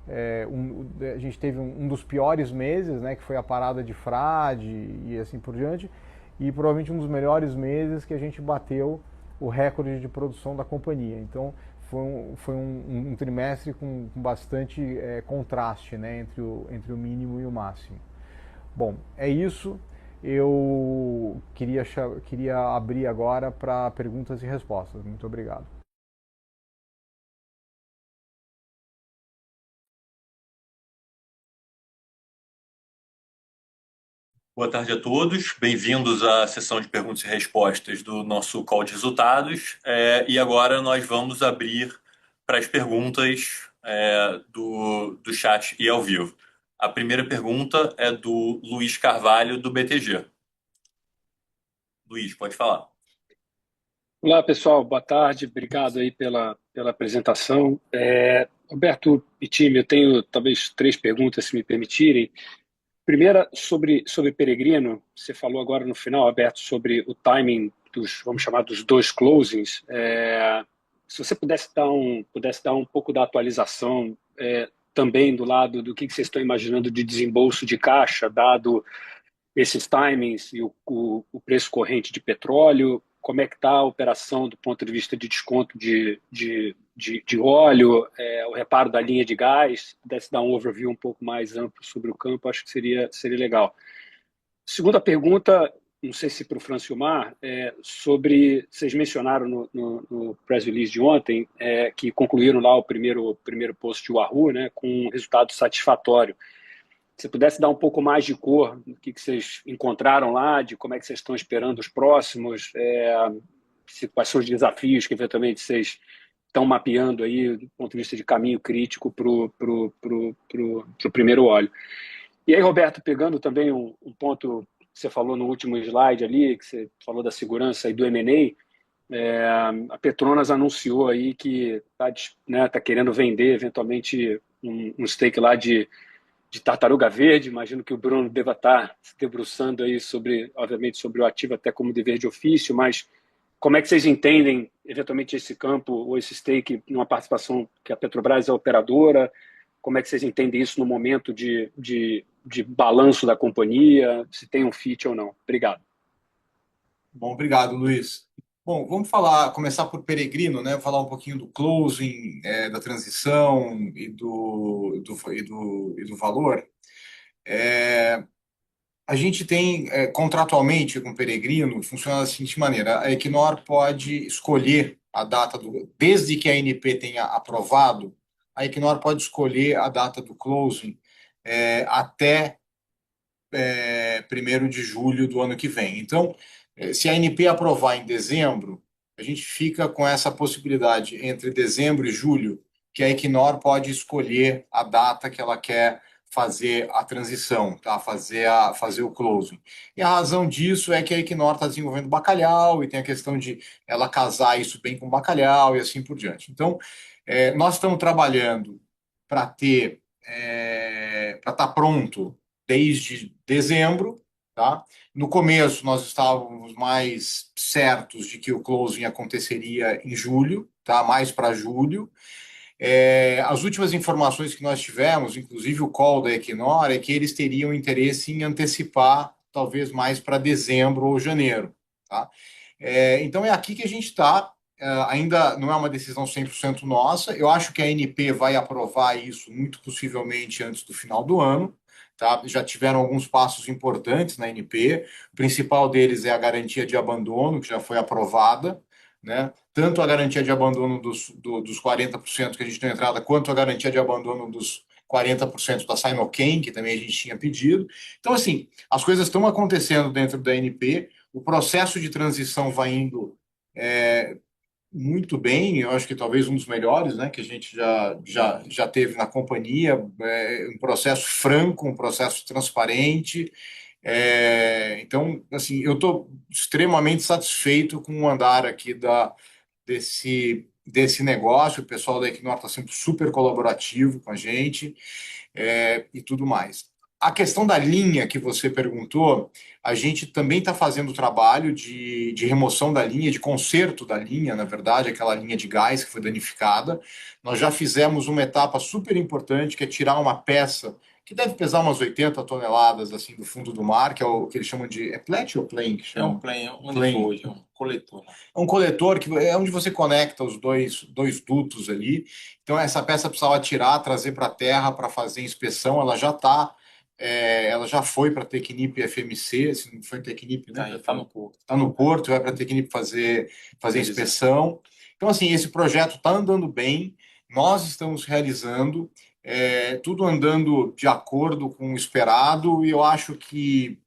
a gente teve um dos piores meses, né, que foi a parada de frade e assim por diante, e provavelmente um dos melhores meses que a gente bateu o recorde de produção da companhia. Então foi um trimestre com bastante contraste, né, entre o mínimo e o máximo. Bom, é isso. Eu queria abrir agora para perguntas e respostas. Muito obrigado. Boa tarde a todos, bem-vindos à sessão de perguntas e respostas do nosso call de resultados. E agora nós vamos abrir para as perguntas do chat e ao vivo. A primeira pergunta é do Luiz Carvalho, do BTG. Luiz, pode falar. Olá, pessoal. Boa tarde. Obrigado aí pela apresentação. Roberto e time, eu tenho talvez 3 perguntas, se me permitirem. Primeira, sobre Peregrino. Você falou agora no final, Alberto, sobre o timing vamos chamar, dos 2 closings. Se você pudesse dar um pouco da atualização também do lado do que vocês estão imaginando de desembolso de caixa, dado esses timings e o preço corrente de petróleo, como é que está a operação do ponto de vista de desconto de óleo, o reparo da linha de gás. Se pudesse dar um overview um pouco mais amplo sobre o campo, acho que seria legal. Segunda pergunta, não sei se para o Francilmar, sobre, vocês mencionaram no press release de ontem, que concluíram lá o primeiro post de Wahoo, né, com um resultado satisfatório. Se pudesse dar um pouco mais de cor do que vocês encontraram lá, de como é que vocês estão esperando os próximos, quais são os desafios que eventualmente vocês estão mapeando aí do ponto de vista de caminho crítico para o primeiro óleo. E aí, Roberto, pegando também um ponto que você falou no último slide ali, que você falou da segurança e do M&A, a Petronas anunciou aí que está querendo vender eventualmente um stake lá de tartaruga verde. Imagino que o Bruno deva estar se debruçando aí obviamente, sobre o ativo até como dever de ofício, mas como é que vocês entendem, eventualmente, esse campo ou esse stake numa participação que a Petrobras é operadora? Como é que vocês entendem isso no momento de balanço da companhia, se tem um fit ou não? Obrigado. Bom, obrigado, Luiz. Bom, vamos começar por Peregrino, né? Falar um pouquinho do closing, da transição e do valor. A gente tem, contratualmente com o Peregrino, funciona da seguinte maneira: a Equinor pode escolher a data desde que a ANP tenha aprovado, a Equinor pode escolher a data do closing até 1º de julho do ano que vem. Então, se a ANP aprovar em dezembro, a gente fica com essa possibilidade entre dezembro e julho, que a Equinor pode escolher a data que ela quer fazer a transição, tá? fazer o closing. E a razão disso é que a Equinor está desenvolvendo Bacalhau e tem a questão de ela casar isso bem com Bacalhau e assim por diante. Então, nós estamos trabalhando para estar pronto desde dezembro, tá? No começo, nós estávamos mais certos de que o closing aconteceria em julho, tá? Mais para julho. As últimas informações que nós tivemos, inclusive o call da Equinor, é que eles teriam interesse em antecipar, talvez mais para dezembro ou janeiro, tá? Então é aqui que a gente está. Ainda não é uma decisão 100% nossa. Eu acho que a ANP vai aprovar isso muito possivelmente antes do final do ano. Tá? Já tiveram alguns passos importantes na ANP. O principal deles é a garantia de abandono, que já foi aprovada, né? Tanto a garantia de abandono dos 40% que a gente tem entrada, quanto a garantia de abandono dos 40% da Sinochem, que também a gente tinha pedido. Então, assim, as coisas estão acontecendo dentro da ANP, o processo de transição vai indo muito bem. Eu acho que talvez um dos melhores, né, que a gente já teve na companhia, um processo franco, um processo transparente. Então, assim, eu estou extremamente satisfeito com o andar aqui desse desse negócio. O pessoal da Equinor está sempre super colaborativo com a gente, e tudo mais. A questão da linha que você perguntou, a gente também está fazendo o trabalho de remoção da linha, de conserto da linha, na verdade, aquela linha de gás que foi danificada. Nós já fizemos uma etapa super importante, que é tirar uma peça que deve pesar umas 80 toneladas assim do fundo do mar, que é o que eles chamam de... É plet ou plane que É um chama? plane, um Plane. manifold, é um coletor. É um coletor que é onde você conecta os dois dutos ali. Então, essa peça precisava tirar, trazer para a terra para fazer inspeção. Ela já está, ela já foi para a Tecnip FMC, se não foi Tecnip, né? Tá no porto. Está no porto, vai para a Tecnip fazer inspeção. Então, assim, esse projeto está andando bem, nós estamos realizando, tudo andando de acordo com o esperado, e eu acho que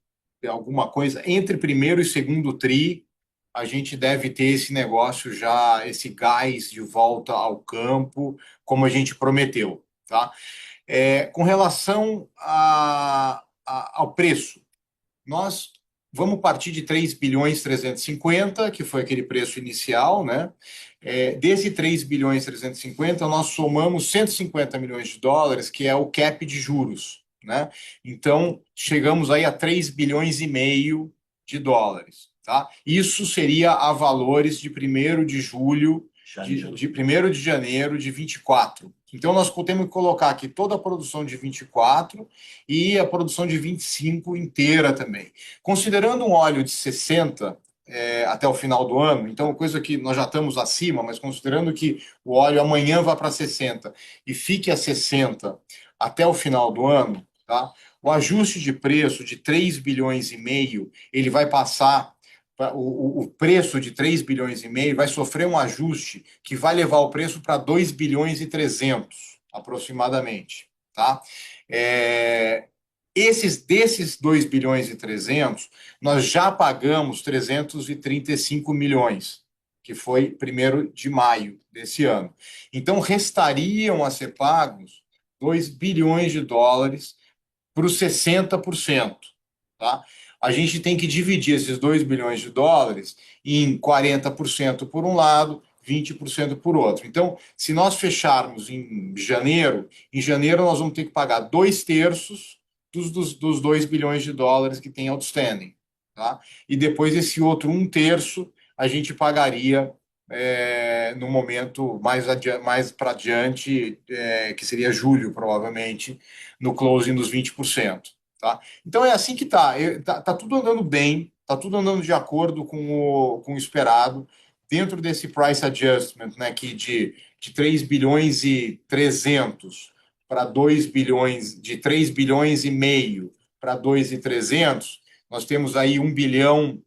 alguma coisa entre primeiro e segundo tri a gente deve ter esse negócio já, esse gás de volta ao campo, como a gente prometeu, tá? Com relação ao preço, nós vamos partir de 3 bilhões 350, que foi aquele preço inicial, né? Desse 3 bilhões 350, nós somamos 150 milhões de dólares, que é o cap de juros, né? Então, chegamos aí a 3 bilhões e meio de dólares, tá? Isso seria a valores de 1º de julho, de 1º de janeiro de 24. Então, nós temos que colocar aqui toda a produção de 24 e a produção de 25 inteira também. Considerando um óleo de 60 até o final do ano, então coisa que nós já estamos acima, mas considerando que o óleo amanhã vá para 60 e fique a 60 até o final do ano, tá? O ajuste de preço de 3 bilhões e meio, ele vai passar, o preço de 3 bilhões e meio vai sofrer um ajuste que vai levar o preço para 2 bilhões e 300, aproximadamente, tá? Desses 2 bilhões e 300, nós já pagamos 335 milhões, que foi 1º de maio desse ano. Então, restariam a ser pagos 2 bilhões de dólares para os 60%. Tá? A gente tem que dividir esses 2 bilhões de dólares em 40% por um lado, 20% por outro. Então, se nós fecharmos em janeiro nós vamos ter que pagar 2/3 dos 2 bilhões de dólares que tem outstanding. Tá? E depois esse outro 1/3 a gente pagaria no momento mais para adiante, que seria julho, provavelmente, no closing dos 20%. Tá? Então é assim que está. Tá tudo andando bem, está tudo andando de acordo com o esperado, dentro desse price adjustment, né, que de 3 bilhões e 300 para 2 bilhões, de 3 bilhões e meio para 2 e 300, nós temos aí 1 bilhão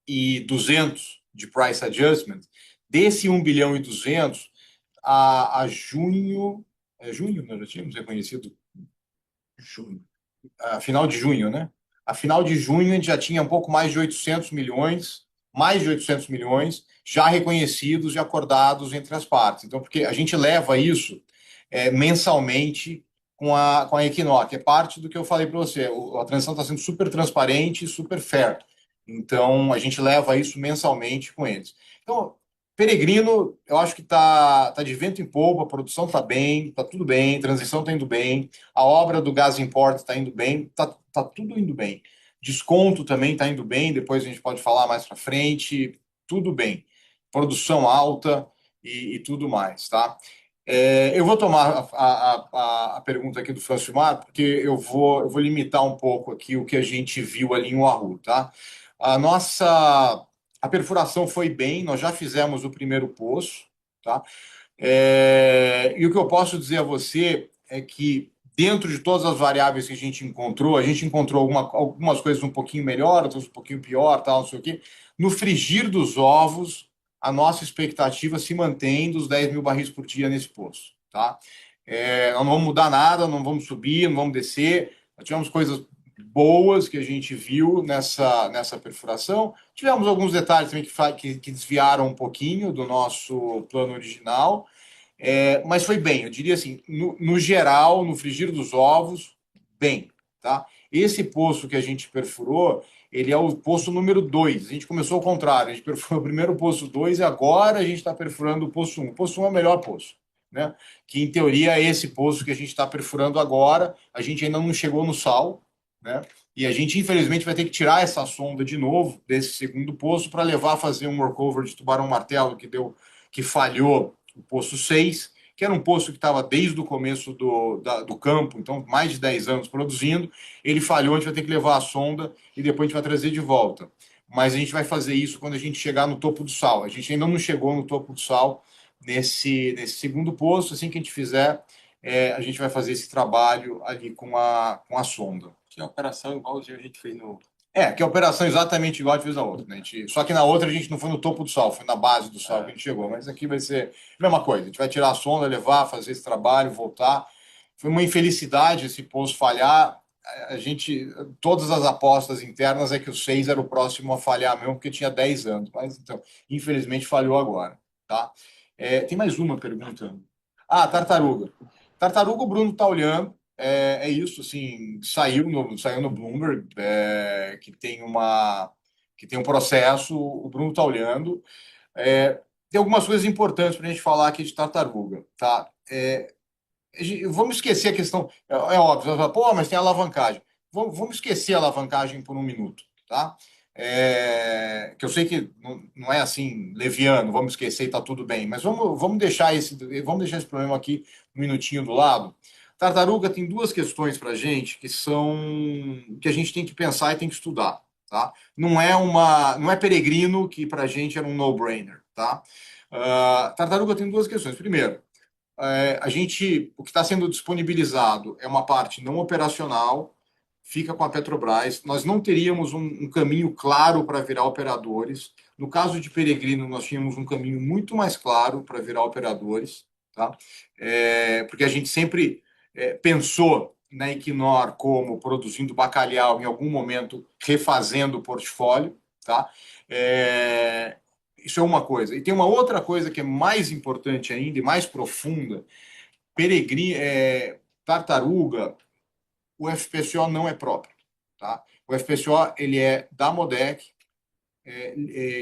e 200 de price adjustment. Desse 1 bilhão e 200, a junho, junho nós já tínhamos reconhecido? Junho. A final de junho, né? A final de junho a gente já tinha um pouco mais de 800 milhões, mais de 800 milhões já reconhecidos e acordados entre as partes. Então, porque a gente leva isso mensalmente com a Equinor, que é parte do que eu falei para você. A transação está sendo super transparente e super fair. Então, a gente leva isso mensalmente com eles. Então, Peregrino, eu acho que tá de vento em polpa, a produção está bem, está tudo bem, a transição está indo bem, a obra do Gas Import está indo bem, tá tudo indo bem. Desconto também está indo bem, depois a gente pode falar mais para frente, tudo bem. Produção alta e tudo mais, tá? Eu vou tomar a pergunta aqui do Francimar, porque eu vou limitar um pouco aqui o que a gente viu ali em Oahu, tá? A perfuração foi bem, nós já fizemos o primeiro poço, tá? E o que eu posso dizer a você é que, dentro de todas as variáveis que a gente encontrou algumas coisas um pouquinho melhor, outras um pouquinho pior, tal, não sei o quê. No frigir dos ovos, a nossa expectativa se mantém dos 10 mil barris por dia nesse poço, tá? Nós não vamos mudar nada, não vamos subir, não vamos descer. Nós tivemos coisas boas que a gente viu nessa perfuração. Tivemos alguns detalhes também que desviaram um pouquinho do nosso plano original, mas foi bem. Eu diria assim, no geral, no frigir dos ovos, bem. Tá? Esse poço que a gente perfurou, ele é o poço número 2. A gente começou ao contrário, a gente perfurou o primeiro poço 2 e agora a gente está perfurando o poço 1. O poço 1 é o melhor poço, né? Que em teoria é esse poço que a gente está perfurando agora. A gente ainda não chegou no sal, né? E a gente, infelizmente, vai ter que tirar essa sonda de novo desse segundo poço para levar a fazer um workover de tubarão-martelo que falhou o poço 6, que era um poço que estava desde o começo do campo, então mais de 10 anos produzindo. Ele falhou, a gente vai ter que levar a sonda e depois a gente vai trazer de volta. Mas a gente vai fazer isso quando a gente chegar no topo do sal. A gente ainda não chegou no topo do sal nesse segundo poço. Assim que a gente fizer, a gente vai fazer esse trabalho ali com a sonda. Que é a operação igualzinho a gente fez no. Que é a operação exatamente igual a gente fez na outra, né? Só que na outra a gente não foi no topo do sal, foi na base do sal que a gente chegou. Mas aqui vai ser a mesma coisa. A gente vai tirar a sonda, levar, fazer esse trabalho, voltar. Foi uma infelicidade esse poço falhar. Todas as apostas internas é que o 6 era o próximo a falhar mesmo, porque tinha 10 anos. Mas então, infelizmente falhou agora, tá? Tem mais uma pergunta. Tartaruga. Tartaruga, o Bruno está olhando. É isso, assim, saiu no Bloomberg, que tem um processo, o Bruno está olhando. Tem algumas coisas importantes para a gente falar aqui de tartaruga, tá? Vamos esquecer a questão, óbvio, você fala, pô, mas tem alavancagem. Vamos esquecer a alavancagem por um minuto, tá? Que eu sei que não é assim, leviano, vamos esquecer e está tudo bem, mas vamos deixar esse problema aqui um minutinho do lado. Tartaruga tem duas questões para a gente que a gente tem que pensar e tem que estudar, tá? Não é peregrino, que para a gente era um no-brainer, tá? Tartaruga tem duas questões. Primeiro, o que está sendo disponibilizado é uma parte não operacional, fica com a Petrobras. Nós não teríamos um caminho claro para virar operadores. No caso de Peregrino, nós tínhamos um caminho muito mais claro para virar operadores, tá? Porque a gente sempre pensou na Equinor como produzindo bacalhau, em algum momento refazendo o portfólio, tá? Isso é uma coisa. E tem uma outra coisa que é mais importante ainda e mais profunda. Tartaruga, o FPSO não é próprio, tá? O FPSO ele é da Modec,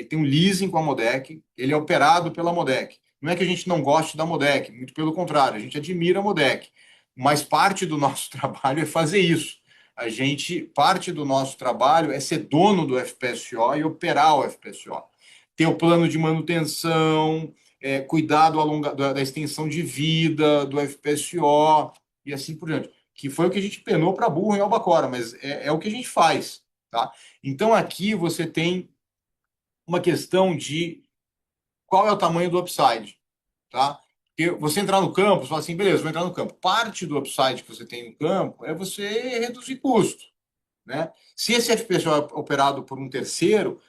tem um leasing com a Modec, ele é operado pela Modec. Não é que a gente não goste da Modec, muito pelo contrário, a gente admira a Modec, mas parte do nosso trabalho é fazer isso. Parte do nosso trabalho é ser dono do FPSO e operar o FPSO. Ter o plano de manutenção, cuidar da extensão de vida do FPSO e assim por diante. Que foi o que a gente penou para burro em Albacora, mas é o que a gente faz, tá? Então aqui você tem uma questão de qual é o tamanho do upside, tá? Porque você entrar no campo, você fala assim, beleza, vou entrar no campo. Parte do upside que você tem no campo é você reduzir custo, né? Se esse FPSO é operado por um terceiro,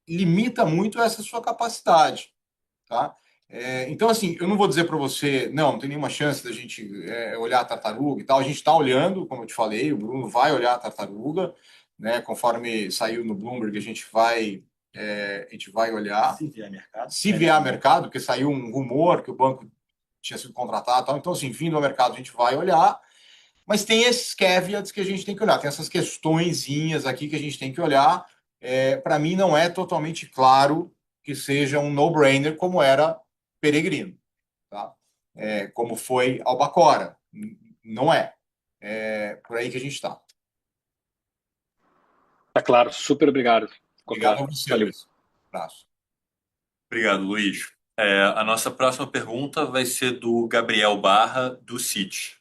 limita muito essa sua capacidade, tá? Então, assim, eu não vou dizer para você, não tem nenhuma chance da gente olhar a tartaruga e tal. A gente está olhando, como eu te falei, o Bruno vai olhar a tartaruga, né? Conforme saiu no Bloomberg, a gente vai olhar. Se vier mercado. Se vier mercado, porque saiu um rumor que o banco tinha sido contratado e tal. Então, assim, vindo ao mercado, a gente vai olhar. Mas tem esses caveats que a gente tem que olhar, tem essas questõezinhas aqui que a gente tem que olhar. Para mim, não é totalmente claro que seja um no-brainer como era Peregrino, tá? Como foi Albacora. Não é. Por aí que a gente está. Tá claro, super obrigado. Obrigado a você, Valeu. Luiz. Abraço. Obrigado, Luiz. A nossa próxima pergunta vai ser do Gabriel Barra, do Citi.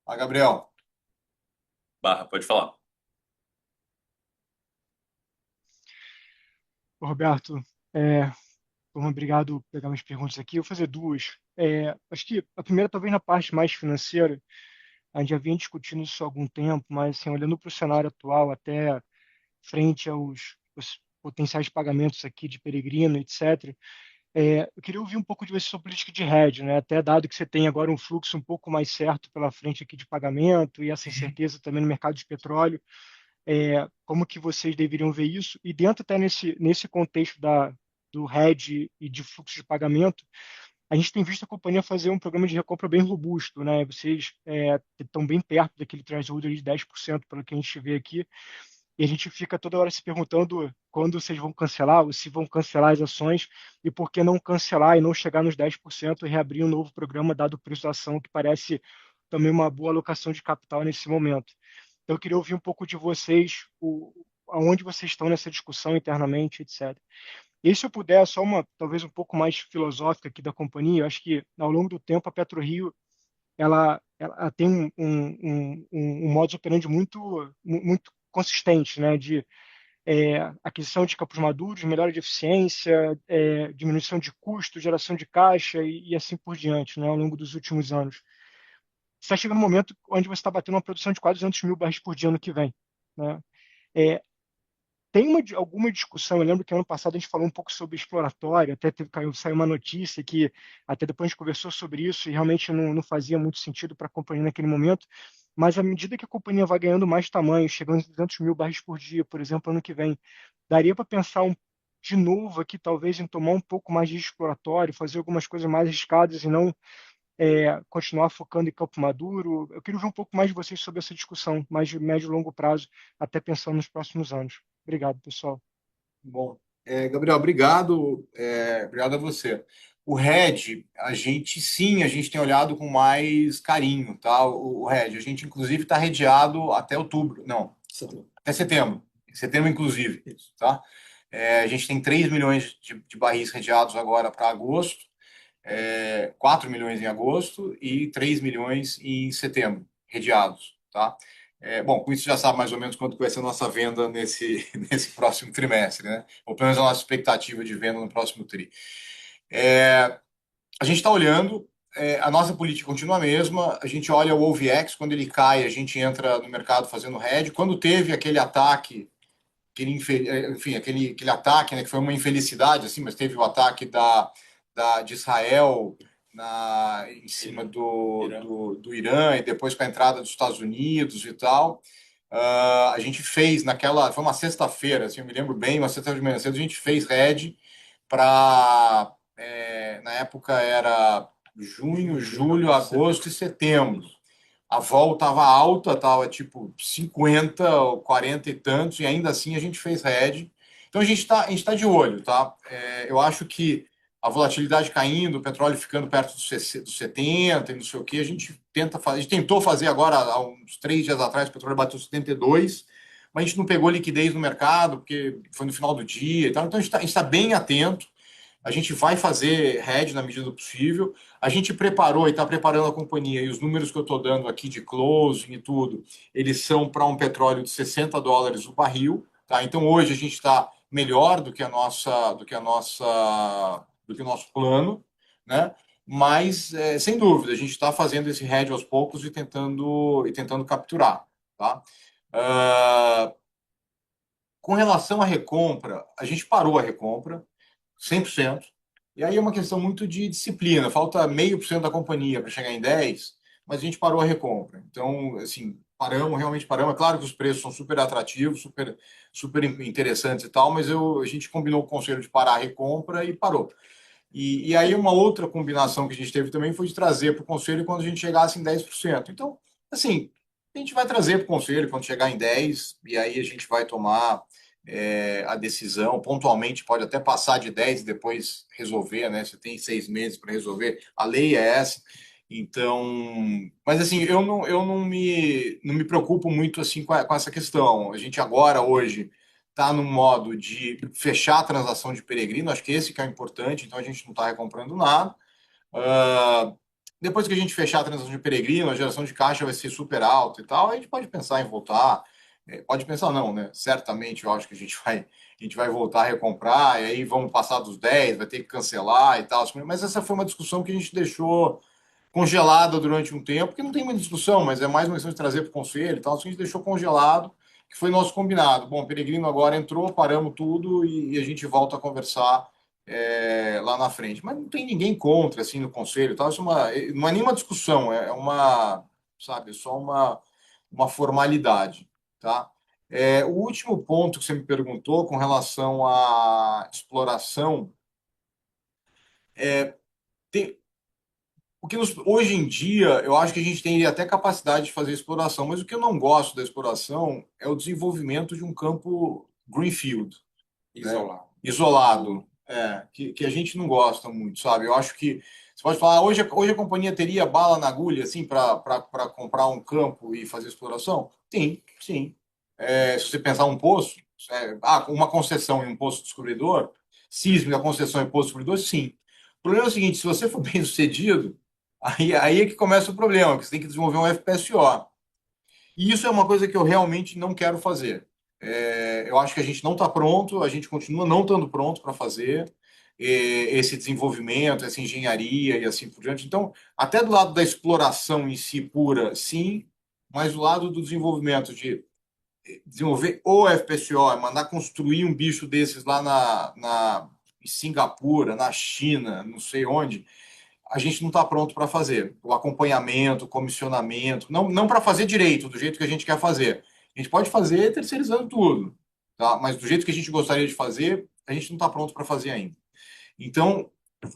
Gabriel. Barra, pode falar. Roberto, obrigado por pegar minhas perguntas aqui. Eu vou fazer duas. Acho que a primeira, talvez na parte mais financeira, a gente já vinha discutindo isso há algum tempo, mas assim, olhando para o cenário atual, até frente os potenciais pagamentos aqui de Peregrino, etc., eu queria ouvir um pouco de você sobre política de hedge, né? Até dado que você tem agora um fluxo um pouco mais certo pela frente aqui de pagamento e essa incerteza também no mercado de petróleo, como que vocês deveriam ver isso? E dentro até nesse contexto do hedge e de fluxo de pagamento, a gente tem visto a companhia fazer um programa de recompra bem robusto, né? Vocês estão bem perto daquele threshold de 10%, pelo que a gente vê aqui. e a gente fica toda hora se perguntando quando vocês vão cancelar, ou se vão cancelar as ações, e por que não cancelar e não chegar nos 10% e reabrir um novo programa, dado o preço da ação, que parece também uma boa alocação de capital nesse momento. Então, eu queria ouvir um pouco de vocês, aonde vocês estão nessa discussão internamente, etc. E se eu puder, só uma, talvez um pouco mais filosófica aqui da companhia, eu acho que ao longo do tempo a PetroRio ela tem um modus operandi muito consistente, né? De aquisição de campos maduros, melhora de eficiência, diminuição de custo, geração de caixa e assim por diante, né? Ao longo dos últimos anos. Você está chegando um momento onde você está batendo uma produção de quase 200 mil barris por dia ano que vem, né? É, tem alguma discussão, eu lembro que ano passado a gente falou um pouco sobre exploratório, até saiu uma notícia que até depois a gente conversou sobre isso e realmente não fazia muito sentido para a companhia naquele momento, mas à medida que a companhia vai ganhando mais tamanho, chegando em 200 mil barris por dia, por exemplo, ano que vem, daria para pensar de novo aqui, talvez, em tomar um pouco mais de exploratório, fazer algumas coisas mais arriscadas e não continuar focando em campo maduro. Eu queria ver um pouco mais de vocês sobre essa discussão, mais de médio e longo prazo, até pensando nos próximos anos. Obrigado, pessoal. Bom, Gabriel, obrigado, obrigado a você. O RED, a gente tem olhado com mais carinho, tá? O RED, a gente inclusive está redeado até outubro, não, até setembro, em setembro inclusive, tá? A gente tem 3 milhões de barris redeados agora para agosto, 4 milhões em agosto e 3 milhões em setembro, redeados, tá? Bom, com isso já sabe mais ou menos quanto vai ser a nossa venda nesse próximo trimestre, né? Ou pelo menos a nossa expectativa de venda no próximo tri. A gente está olhando, a nossa política continua a mesma, a gente olha o OVX, quando ele cai, a gente entra no mercado fazendo hedge. Quando teve aquele ataque, enfim, aquele ataque, né, que foi uma infelicidade, assim, mas teve o ataque de Israel em cima do Irã e depois com a entrada dos Estados Unidos e tal. A gente fez foi uma sexta-feira, assim, eu me lembro bem, uma sexta-feira de manhã cedo, a gente fez hedge para, na época era junho, julho, agosto e setembro. A vol estava alta, estava tipo 50 ou 40 e tantos, e ainda assim a gente fez hedge. Então a gente tá de olho, tá? Eu acho que a volatilidade caindo, o petróleo ficando perto dos 70 e não sei o que, a gente tentou fazer agora, há uns 3 dias atrás, o petróleo bateu 72, mas a gente não pegou liquidez no mercado, porque foi no final do dia e tal. Então a gente está bem atento. A gente vai fazer hedge na medida do possível. A gente preparou e está preparando a companhia, e os números que eu estou dando aqui de closing e tudo, eles são para um petróleo de $60 o barril. Tá? Então hoje a gente está melhor do que o nosso plano, né? Mas sem dúvida a gente está fazendo esse hedge aos poucos e tentando capturar, tá? Com relação à recompra, a gente parou a recompra 100%. E aí é uma questão muito de disciplina. Falta 0,5% da companhia para chegar em 10, mas a gente parou a recompra. Então, assim, realmente paramos. É claro que os preços são super atrativos, super interessantes e tal, mas a gente combinou com o conselho de parar a recompra e parou. E aí uma outra combinação que a gente teve também foi de trazer para o conselho quando a gente chegasse em 10%. Então, assim, a gente vai trazer para o conselho quando chegar em 10, e aí a gente vai tomar a decisão. Pontualmente pode até passar de 10 e depois resolver, né? Você tem 6 meses para resolver. A lei é essa. Então, mas assim, eu não me preocupo muito assim com essa questão. A gente agora, hoje, está no modo de fechar a transação de peregrino, acho que esse que é o importante, então a gente não está recomprando nada. Depois que a gente fechar a transação de peregrino, a geração de caixa vai ser super alta e tal, a gente pode pensar em voltar. Pode pensar não, né? Certamente eu acho que a gente vai voltar a recomprar, e aí vamos passar dos 10, vai ter que cancelar e tal. Mas essa foi uma discussão que a gente deixou congelada durante um tempo, que não tem muita discussão, mas é mais uma questão de trazer para o conselho e tal. A gente deixou congelado, que foi nosso combinado. Bom, o Peregrino agora entrou, paramos tudo e a gente volta a conversar lá na frente. Mas não tem ninguém contra, assim, no conselho e tal. Isso não é nenhuma discussão, sabe, é só uma formalidade, tá? O último ponto que você me perguntou com relação à exploração, tem, Hoje em dia, eu acho que a gente tem até capacidade de fazer exploração, mas o que eu não gosto da exploração é o desenvolvimento de um campo greenfield, Isolado. isolado, que a gente não gosta muito, sabe? Eu acho que você pode falar, hoje a companhia teria bala na agulha, assim, para comprar um campo e fazer exploração? Sim, sim. Se você pensar um poço, uma concessão e um poço descobridor, sísmica, concessão e poço descobridor, sim. O problema é o seguinte, se você for bem sucedido, aí é que começa o problema, que você tem que desenvolver um FPSO. E isso é uma coisa que eu realmente não quero fazer. Eu acho que a gente não está pronto, a gente continua não estando pronto para fazer esse desenvolvimento, essa engenharia e assim por diante. Então, até do lado da exploração em si pura, sim, mas do lado do desenvolvimento de desenvolver o FPSO, mandar construir um bicho desses lá em Singapura, na China, não sei onde, a gente não está pronto para fazer. O acompanhamento, o comissionamento, não para fazer direito, do jeito que a gente quer fazer. A gente pode fazer terceirizando tudo, tá? Mas do jeito que a gente gostaria de fazer, a gente não está pronto para fazer ainda. Então,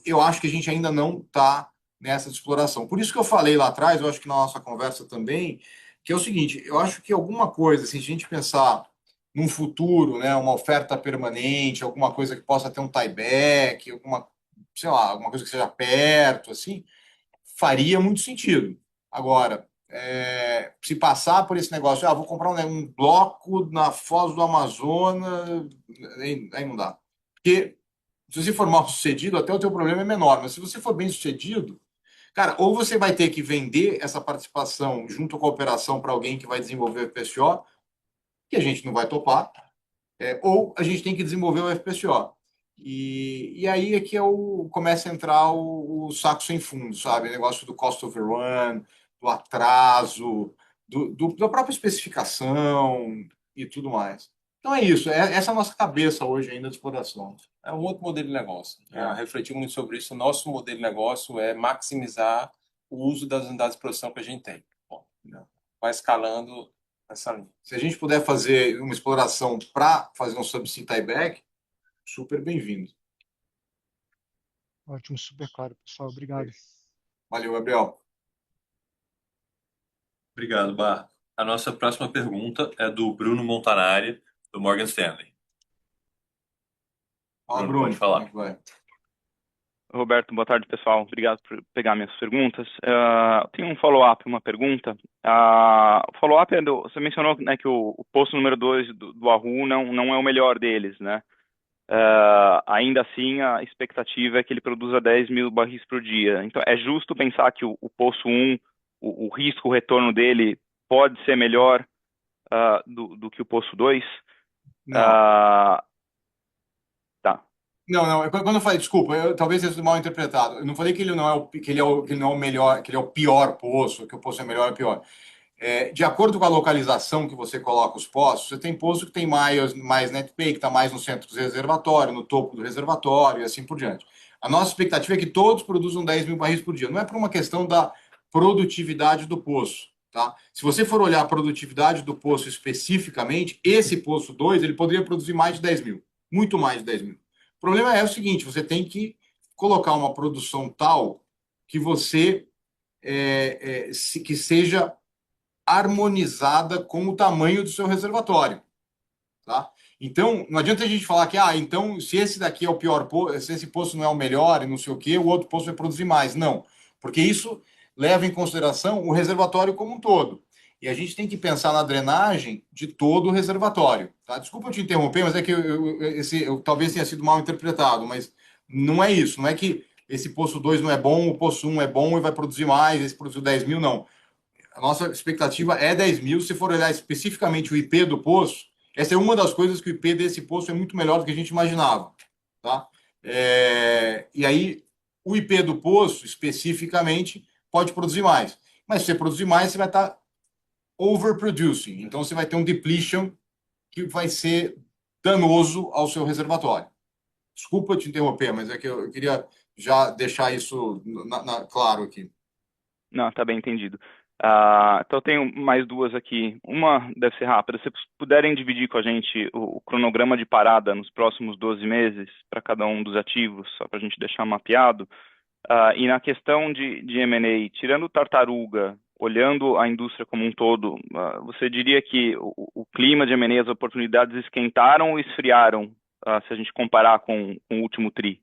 eu acho que a gente ainda não está nessa exploração. Por isso que eu falei lá atrás, eu acho que na nossa conversa também, que é o seguinte, eu acho que alguma coisa, se a gente pensar num futuro, né, uma oferta permanente, alguma coisa que possa ter um tieback, sei lá, alguma coisa que seja perto, assim, faria muito sentido. Agora, se passar por esse negócio, vou comprar um bloco na Foz do Amazonas, aí não dá. Porque se você for mal sucedido, até o teu problema é menor, mas se você for bem sucedido, cara, ou você vai ter que vender essa participação junto com a operação para alguém que vai desenvolver o FPSO, que a gente não vai topar, ou a gente tem que desenvolver o FPSO. E aí é que começa a entrar o saco sem fundo, sabe? O negócio do cost overrun, do atraso, da própria especificação e tudo mais. Então é isso, essa é a nossa cabeça hoje ainda de exploração. É um outro modelo de negócio. Refleti muito sobre isso. O nosso modelo de negócio é maximizar o uso das unidades de produção que a gente tem. Bom, vai escalando essa linha. Se a gente puder fazer uma exploração para fazer um subsea tieback, super bem-vindo. Ótimo, super claro, pessoal. Obrigado. Valeu, Gabriel. Obrigado, Bar. A nossa próxima pergunta é do Bruno Montanari, do Morgan Stanley. Fala, Bruno, Bruno, pode falar. como é que vai? Roberto, boa tarde, pessoal. Obrigado por pegar minhas perguntas. Eu tenho um follow-up, uma pergunta. O follow-up você mencionou, né, que o posto número 2 do Wahoo não é o melhor deles, né? Ainda assim, a expectativa é que ele produza 10 mil barris por dia. Então, é justo pensar que o posto 1, o risco, o retorno dele pode ser melhor do que o posto 2? Não. Tá. Não. Quando eu falei, desculpa, talvez tenha sido mal interpretado. Eu não falei que ele não é que ele não é o melhor, que ele é o pior poço, que o poço é melhor ou pior. De acordo com a localização que você coloca os poços, você tem poço que tem mais net pay, que está mais no centro do reservatório, no topo do reservatório e assim por diante. A nossa expectativa é que todos produzam 10 mil barris por dia. Não é por uma questão da produtividade do poço. Tá? Se você for olhar a produtividade do poço especificamente, esse poço 2 ele poderia produzir mais de 10 mil, muito mais de 10 mil. O problema é o seguinte: você tem que colocar uma produção tal que você que seja harmonizada com o tamanho do seu reservatório, tá? Então, não adianta a gente falar que, então, se esse daqui é o pior poço, se esse poço não é o melhor e não sei o quê, o outro poço vai produzir mais. Não, porque isso leva em consideração o reservatório como um todo. E a gente tem que pensar na drenagem de todo o reservatório, tá? Desculpa eu te interromper, mas é que eu talvez tenha sido mal interpretado, mas não é isso. Não é que esse poço 2 não é bom, o poço 1 é bom e vai produzir mais, esse produziu 10 mil, não. A nossa expectativa é 10 mil. Se for olhar especificamente o IP do poço, essa é uma das coisas que o IP desse poço é muito melhor do que a gente imaginava. Tá? E aí, o IP do poço, especificamente, pode produzir mais. Mas se você produzir mais, você vai estar overproducing. Então, você vai ter um depletion que vai ser danoso ao seu reservatório. Desculpa te interromper, mas é que eu queria já deixar isso claro aqui. Não, tá bem entendido. Então eu tenho mais duas aqui. Uma deve ser rápida. Se puderem dividir com a gente o cronograma de parada nos próximos 12 meses para cada um dos ativos, só para a gente deixar mapeado. E na questão de M&A, tirando o Tartaruga, olhando a indústria como um todo, você diria que o clima de M&A, as oportunidades esquentaram ou esfriaram, se a gente comparar com o último TRI?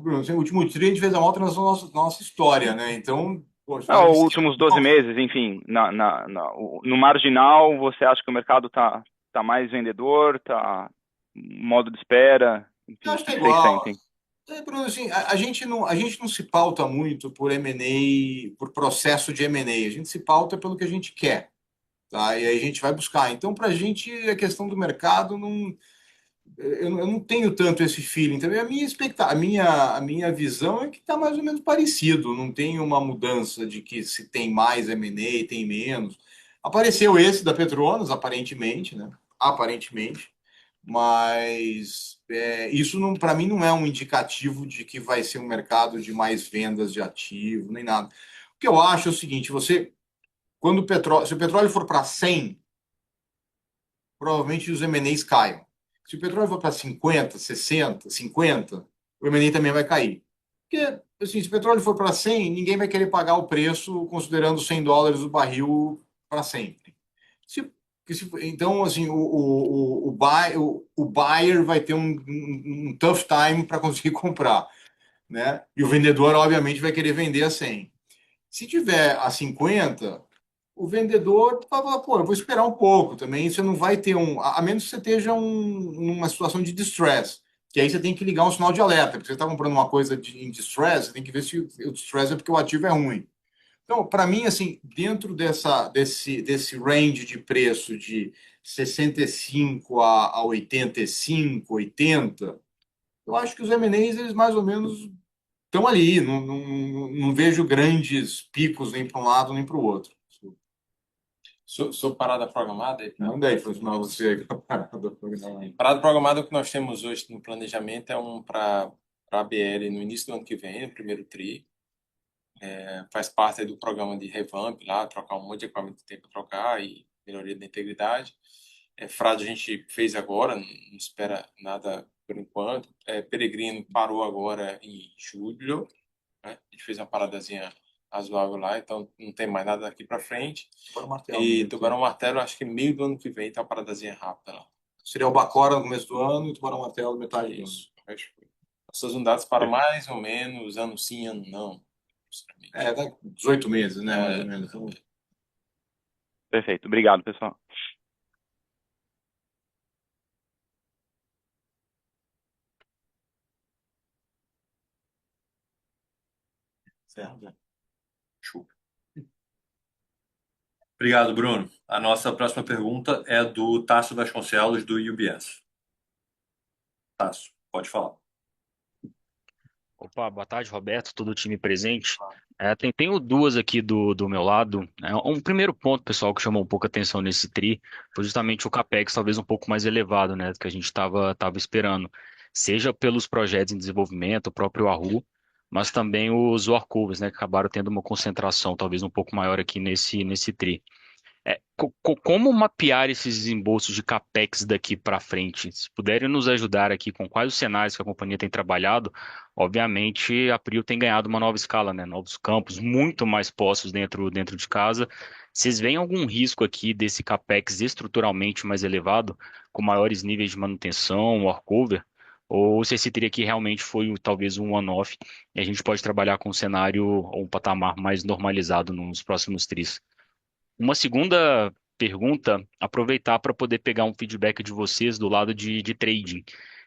Bruno, assim, o último TRI a gente fez a maior transação da nossa história, né? Então, poxa, Não, os últimos 12 meses, enfim, no marginal, você acha que o mercado está mais vendedor, está modo de espera? Enfim, eu o acho que que é vocês igual. sentem? Bruno, assim, a gente não se pauta muito por M&A, por processo de M&A. A gente se pauta pelo que a gente quer, tá? E aí a gente vai buscar. Então, para a gente, a questão do mercado não. Eu não tenho tanto esse feeling. Também a minha visão é que está mais ou menos parecido. Não tem uma mudança de que se tem mais M&A, tem menos. Apareceu esse da Petronas, aparentemente, né? Aparentemente. Mas isso para mim não é um indicativo de que vai ser um mercado de mais vendas de ativo, nem nada. O que eu acho é o seguinte: se o petróleo for para 100, provavelmente os M&As caiam. Se o petróleo for para 50, 60, 50, o M&A também vai cair. Porque, assim, se o petróleo for para 100, ninguém vai querer pagar o preço considerando $100 o barril para sempre. Se, então, assim, o buyer vai ter um tough time para conseguir comprar, né? E o vendedor, obviamente, vai querer vender a 100. Se tiver a 50, o vendedor vai falar, pô, eu vou esperar um pouco também. Você não vai ter a menos que você esteja numa situação de distress, que aí você tem que ligar um sinal de alerta, porque você está comprando uma coisa em distress, você tem que ver se o distress é porque o ativo é ruim. Então, para mim, assim, dentro desse range de preço de 65 a 85, 80, eu acho que os M&As, eles mais ou menos estão ali. Não vejo grandes picos nem para um lado nem para o outro. Sou parada programada aí? Não daí, foi final você aí com a parada programada. Parada programada, o que nós temos hoje no planejamento é para a BL no início do ano que vem, no primeiro TRI. Faz parte aí do programa de revamp lá, trocar um monte de equipamento que tem para trocar e melhoria da integridade. Frade a gente fez agora, não espera nada por enquanto. Peregrino parou agora em julho, né? A gente fez uma paradazinha razoável lá, então não tem mais nada daqui para frente. Tubarão Martelo. E Tubarão Martelo, acho que meio do ano que vem tá uma paradazinha rápida lá. Seria o Bacora no começo do ano e o Tubarão Martelo metade do ano. Isso. Essas unidades param mais ou menos ano sim, ano não. Dá 18 meses, né? Mais ou menos. Então, Perfeito. Obrigado, pessoal. certo. Show. Obrigado, Bruno. A nossa próxima pergunta é do Tássio Vasconcelos, do UBS. Tássio, pode falar. Opa, boa tarde, Roberto, todo o time presente. Tenho duas aqui do meu lado. Um primeiro ponto, pessoal, que chamou um pouco a atenção nesse TRI foi justamente o CAPEX, talvez um pouco mais elevado, né, do que a gente estava esperando. Seja pelos projetos em desenvolvimento, o próprio Arru, mas também os workovers, né, que acabaram tendo uma concentração talvez um pouco maior aqui nesse TRI. Como mapear esses desembolsos de CAPEX daqui para frente? Se puderem nos ajudar aqui com quais os cenários que a companhia tem trabalhado, obviamente a Prio tem ganhado uma nova escala, né? Novos campos, muito mais postos dentro de casa. Vocês veem algum risco aqui desse CAPEX estruturalmente mais elevado, com maiores níveis de manutenção, workover? Ou se esse teria que realmente foi talvez um one-off e a gente pode trabalhar com um cenário ou um patamar mais normalizado nos próximos tris? Uma segunda pergunta, aproveitar para poder pegar um feedback de vocês do lado de trading.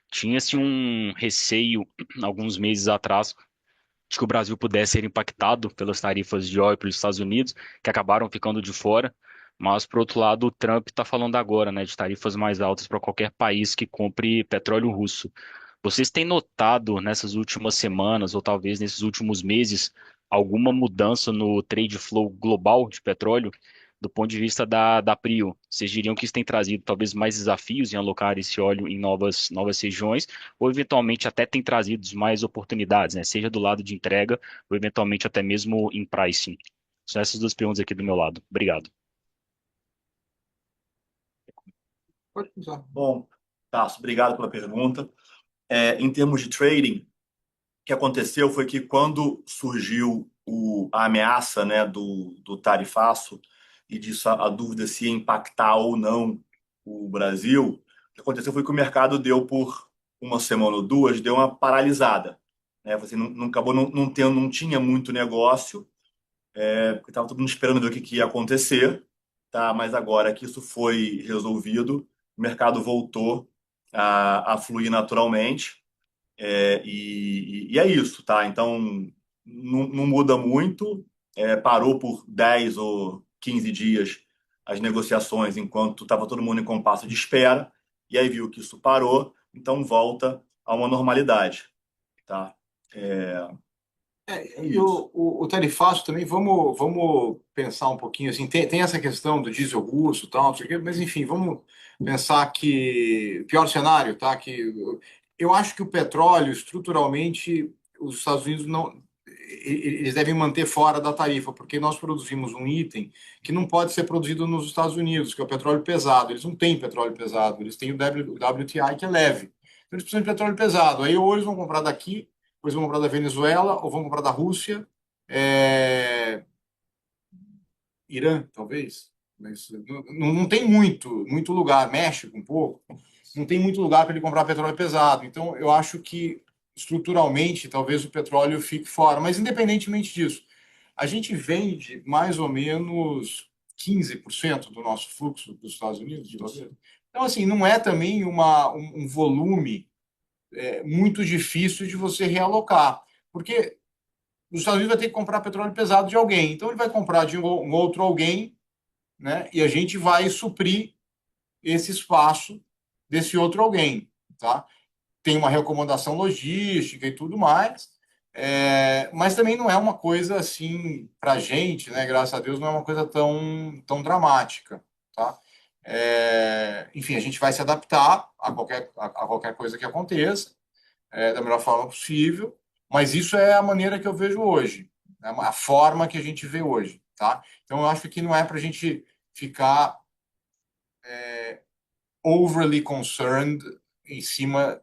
Tinha-se um receio alguns meses atrás de que o Brasil pudesse ser impactado pelas tarifas de óleo pelos Estados Unidos, que acabaram ficando de fora. Mas, por outro lado, o Trump está falando agora, né, de tarifas mais altas para qualquer país que compre petróleo russo. Vocês têm notado nessas últimas semanas, ou talvez nesses últimos meses, alguma mudança no trade flow global de petróleo? Do ponto de vista da Prio, vocês diriam que isso tem trazido talvez mais desafios em alocar esse óleo em novas regiões, ou eventualmente até tem trazido mais oportunidades, né? Seja do lado de entrega, ou eventualmente até mesmo em pricing? São essas duas perguntas aqui do meu lado. Obrigado. Pode usar. Bom, Tasso, obrigado pela pergunta. em termos de trading, o que aconteceu foi que quando surgiu a ameaça, né, do tarifaço e disso a dúvida se ia impactar ou não o Brasil, o que aconteceu foi que o mercado deu por uma semana ou duas, deu uma paralisada, né? Você não acabou não tinha muito negócio, porque estava todo mundo esperando ver o que ia acontecer, tá? Mas agora que isso foi resolvido, o mercado voltou a fluir naturalmente, e é isso, tá? Então, não muda muito, parou por 10 ou 15 dias as negociações enquanto estava todo mundo em compasso de espera, e aí viu que isso parou, então volta a uma normalidade, tá? É, é E isso. o tarifaço também, vamos pensar um pouquinho assim, tem essa questão do diesel russo e tal, não sei o quê, mas enfim, vamos pensar que, pior cenário, tá? Que eu acho que o petróleo, estruturalmente, os Estados Unidos não, eles devem manter fora da tarifa, porque nós produzimos um item que não pode ser produzido nos Estados Unidos, que é o petróleo pesado. Eles não têm petróleo pesado, eles têm o WTI, que é leve. Então eles precisam de petróleo pesado. Aí ou eles vão comprar daqui, depois vão comprar da Venezuela ou vão comprar da Rússia, Irã, talvez. Mas não tem muito lugar, México um pouco, não tem muito lugar para ele comprar petróleo pesado. Então, eu acho que estruturalmente talvez o petróleo fique fora. Mas independentemente disso, a gente vende mais ou menos 15% do nosso fluxo dos Estados Unidos, talvez. Então, assim, não é também um volume muito difícil de você realocar, porque os Estados Unidos vai ter que comprar petróleo pesado de alguém, então ele vai comprar de um outro alguém, né? E a gente vai suprir esse espaço desse outro alguém, tá? Tem uma recomendação logística e tudo mais, mas também não é uma coisa assim para a gente, né? Graças a Deus não é uma coisa tão dramática, tá? Enfim, a gente vai se adaptar a qualquer coisa que aconteça, da melhor forma possível, mas isso é a maneira que eu vejo hoje, né? A forma que a gente vê hoje, tá? Então eu acho que não é para a gente ficar overly concerned em cima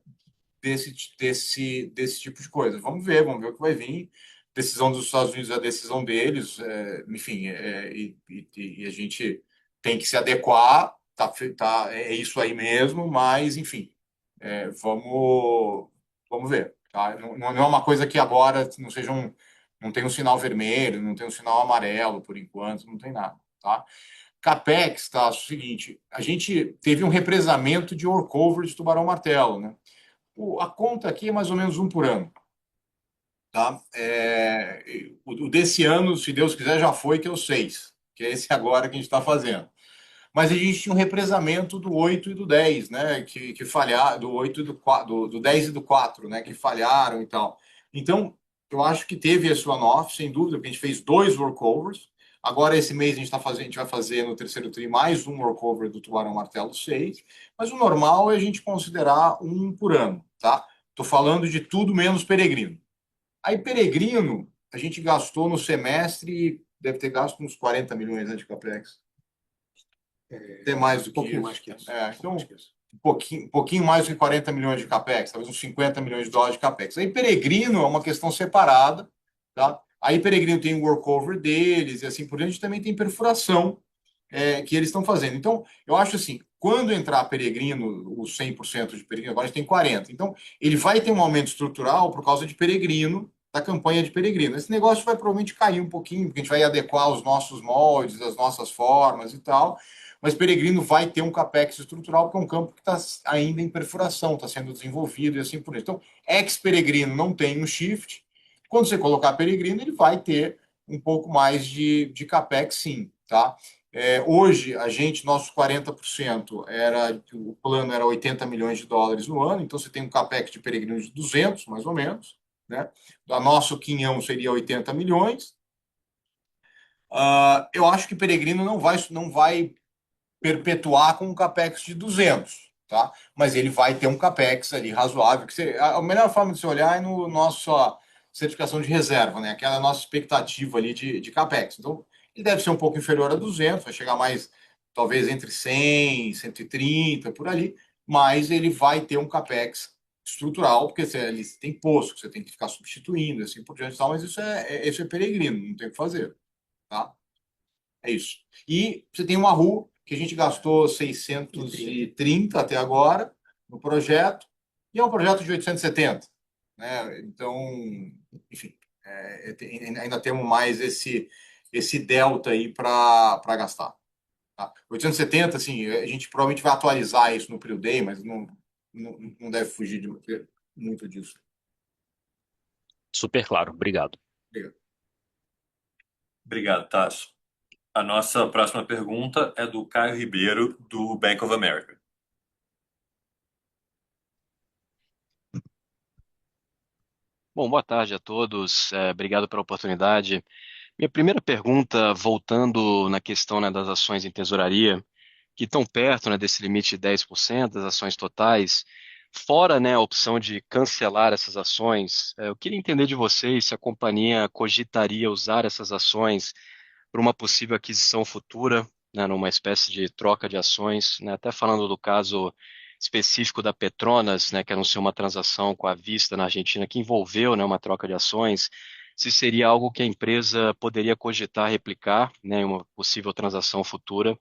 desse tipo de coisa. Vamos ver o que vai vir. Decisão dos Estados Unidos é a decisão deles, enfim, e a gente tem que se adequar, é isso aí mesmo, mas, enfim, vamos ver. Tá? Não é uma coisa que agora não tem um sinal vermelho, não tem um sinal amarelo, por enquanto, não tem nada. Tá? Capex, tá? É o seguinte, a gente teve um represamento de workover de tubarão-martelo, né? A conta aqui é mais ou menos um por ano. Tá? O desse ano, se Deus quiser, já foi, que é o 6, que é esse agora que a gente está fazendo. Mas a gente tinha um represamento do 8 e do 10, né? Que falharam, do 8 e do 10 e do 4, né? Que falharam e tal. Então, eu acho que teve esse one-off, sem dúvida, porque a gente fez 2 workovers. Agora, esse mês, a gente vai fazer no terceiro tri mais um workover do Tubarão Martelo 6. Mas o normal é a gente considerar um por ano, tá? Estou falando de tudo menos peregrino. Aí, peregrino, a gente gastou no semestre, deve ter gasto uns 40 milhões, né, de capex. Até mais do que isso. Mais que isso. Então, um pouquinho mais do que 40 milhões de capex, talvez uns 50 milhões de dólares de capex. Aí, peregrino é uma questão separada, tá? Aí, peregrino tem o workover deles e assim por diante, também tem perfuração que eles estão fazendo. Então, eu acho assim, quando entrar peregrino, os 100% de peregrino, agora a gente tem 40%. Então, ele vai ter um aumento estrutural por causa de peregrino, da campanha de peregrino. Esse negócio vai provavelmente cair um pouquinho, porque a gente vai adequar os nossos moldes, as nossas formas e tal, mas peregrino vai ter um capex estrutural, porque é um campo que está ainda em perfuração, está sendo desenvolvido e assim por diante. Então, ex-peregrino não tem um shift. Quando você colocar peregrino, ele vai ter um pouco mais de capex, sim, tá? Hoje, nossos 40% o plano era 80 milhões de dólares no ano, então você tem um capex de peregrino de 200, mais ou menos, né? O nosso quinhão seria 80 milhões. Eu acho que peregrino não vai perpetuar com um capex de 200, tá? Mas ele vai ter um capex ali razoável. A melhor forma de se olhar é no nosso certificação de reserva, né? Aquela nossa expectativa ali de capex. Então, ele deve ser um pouco inferior a 200, vai chegar mais, talvez entre 100, 130, por ali, mas ele vai ter um capex estrutural, porque ali você tem posto, que você tem que ficar substituindo, assim por diante e tal, mas isso é peregrino, não tem o que fazer, tá? É isso. E você tem uma rua que a gente gastou 630 até agora no projeto, e é um projeto de 870, né? Então, enfim, ainda temos mais esse delta aí para gastar. Tá? 870, assim, a gente provavelmente vai atualizar isso no Prio Day, mas não deve fugir muito disso. Super claro, obrigado. Obrigado. Obrigado, Tasso. A nossa próxima pergunta é do Caio Ribeiro, do Bank of America. Bom, boa tarde a todos. Obrigado pela oportunidade. Minha primeira pergunta, voltando na questão, né, das ações em tesouraria, que estão perto, né, desse limite de 10% das ações totais, fora, né, a opção de cancelar essas ações, eu queria entender de vocês se a companhia cogitaria usar essas ações para uma possível aquisição futura, né, numa espécie de troca de ações, né, até falando do caso específico da Petronas, né, que anunciou uma transação com a Vista na Argentina que envolveu, né, uma troca de ações, se seria algo que a empresa poderia cogitar replicar, né, em uma possível transação futura.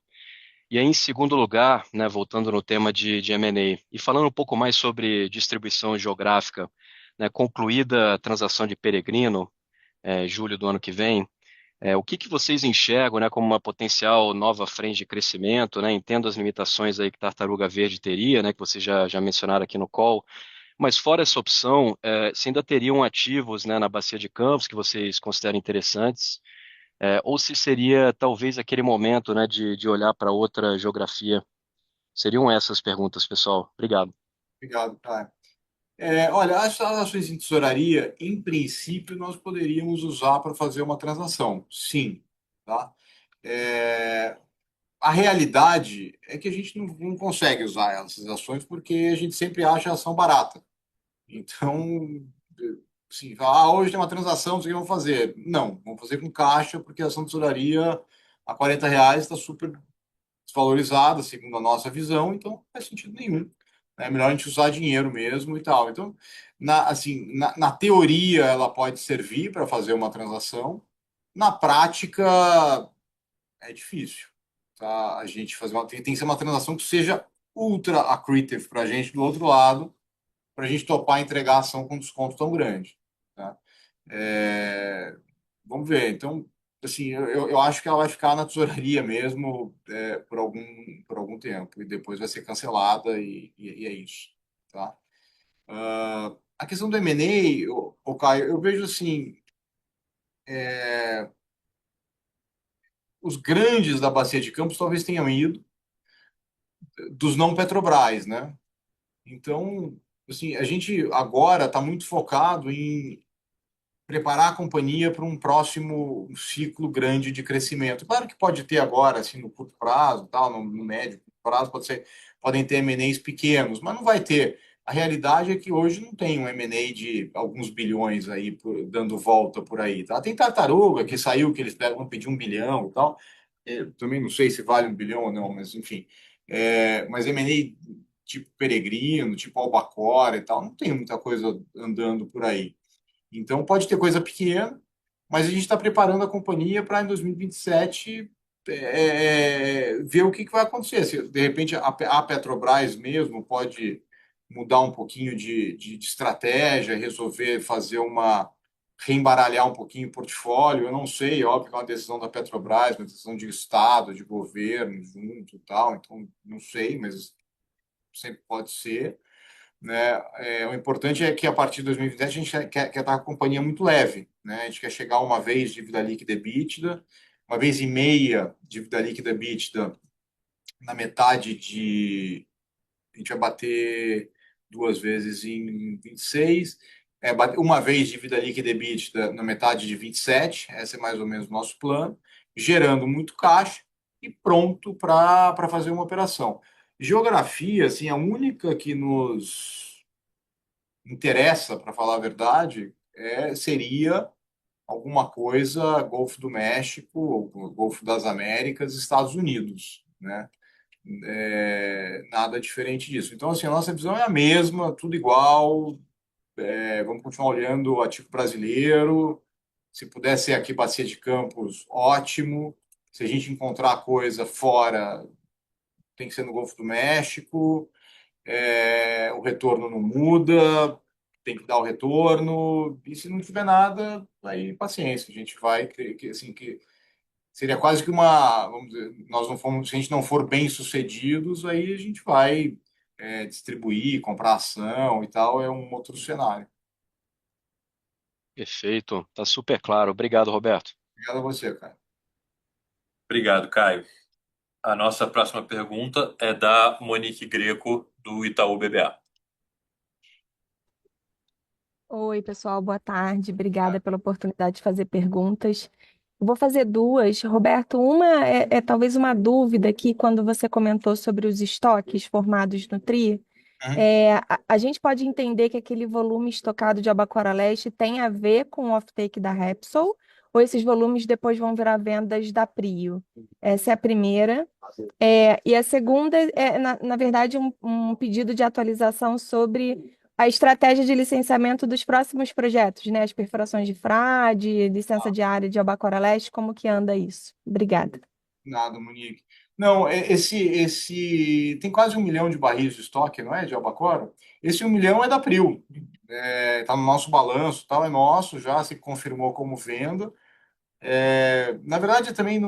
E aí, em segundo lugar, né, voltando no tema de M&A, e falando um pouco mais sobre distribuição geográfica, né, concluída a transação de Peregrino, julho do ano que vem, o que que vocês enxergam, né, como uma potencial nova frente de crescimento, né? Entendo as limitações aí que Tartaruga Verde teria, né, que vocês já mencionaram aqui no call, mas fora essa opção, se ainda teriam ativos, né, na Bacia de Campos que vocês consideram interessantes, ou se seria talvez aquele momento, né, de olhar para outra geografia. Seriam essas perguntas, pessoal. Obrigado. Obrigado, Caio. Olha, as ações em tesouraria, em princípio, nós poderíamos usar para fazer uma transação, sim, tá? É, a realidade é que a gente não consegue usar essas ações porque a gente sempre acha a ação barata. Então, assim, hoje tem uma transação, não sei o que vamos fazer. Não, vamos fazer com caixa, porque a ação de tesouraria a R$ 40 está super desvalorizada, segundo a nossa visão, então não faz sentido nenhum. É melhor a gente usar dinheiro mesmo e tal. Então, na teoria, ela pode servir para fazer uma transação. Na prática, é difícil. Tá? A gente fazer tem que ser uma transação que seja ultra accretive para a gente do outro lado, para a gente topar entregar a ação com desconto tão grande. Tá? É, vamos ver. Então, assim, eu acho que ela vai ficar na tesouraria mesmo por algum tempo, e depois vai ser cancelada e é isso. Tá? A questão do M&A, Caio, eu vejo assim, os grandes da Bacia de Campos talvez tenham ido, dos não Petrobras, né? Então, assim, a gente agora está muito focado em preparar a companhia para um próximo ciclo grande de crescimento. Claro que pode ter agora, assim, no curto prazo, tal, no médio prazo, podem ter M&As pequenos, mas não vai ter. A realidade é que hoje não tem um M&A de alguns bilhões aí dando volta por aí, tá? Tem Tartaruga que saiu, que eles vão pedir 1 bilhão e tal. Eu também não sei se vale 1 bilhão ou não, mas enfim. Mas M&A tipo Peregrino, tipo Albacora e tal, não tem muita coisa andando por aí. Então, pode ter coisa pequena, mas a gente está preparando a companhia para, em 2027, ver o que vai acontecer. Se, de repente, a Petrobras mesmo pode mudar um pouquinho de estratégia, resolver fazer reembaralhar um pouquinho o portfólio. Eu não sei, óbvio que é uma decisão da Petrobras, uma decisão de Estado, de governo, junto e tal, então não sei, mas sempre pode ser, né? O importante é que a partir de 2027 a gente quer estar com a companhia muito leve, né? A gente quer chegar a uma vez dívida líquida EBITDA, uma vez e meia dívida líquida EBITDA na metade de. A gente vai bater 2 vezes em 26, uma vez dívida líquida EBITDA na metade de 27, esse é mais ou menos o nosso plano, gerando muito caixa e pronto para fazer uma operação. Geografia, assim, a única que nos interessa, para falar a verdade, seria alguma coisa Golfo do México, ou Golfo das Américas, Estados Unidos, né? Nada diferente disso. Então, assim, a nossa visão é a mesma, tudo igual. Vamos continuar olhando o ativo brasileiro. Se puder ser aqui Bacia de Campos, ótimo. Se a gente encontrar coisa fora, tem que ser no Golfo do México. O retorno não muda, tem que dar o retorno. E se não tiver nada, aí paciência. A gente vai, assim, que seria quase que uma, vamos dizer, nós não fomos, se a gente não for bem sucedidos, aí a gente vai distribuir, comprar ação e tal, é um outro cenário. Perfeito, tá super claro. Obrigado, Roberto. Obrigado a você, cara. Obrigado, Caio. A nossa próxima pergunta é da Monique Greco, do Itaú BBA. Oi, pessoal, boa tarde. Obrigada pela oportunidade de fazer perguntas. Eu vou fazer duas. Roberto, uma é talvez uma dúvida aqui quando você comentou sobre os estoques formados no TRI. A gente pode entender que aquele volume estocado de Albacora Leste tem a ver com o offtake da Repsol, ou esses volumes depois vão virar vendas da Prio? Essa é a primeira. E a segunda na verdade, um pedido de atualização sobre a estratégia de licenciamento dos próximos projetos, né? As perfurações de frade, licença de área de Albacora Leste, como que anda isso? Obrigada. Nada, Monique. Não, esse tem quase 1 milhão de barris de estoque, não é, de Albacora? Esse 1 milhão é da Prio. Está no nosso balanço, tal, é nosso, já se confirmou como venda. Na verdade, também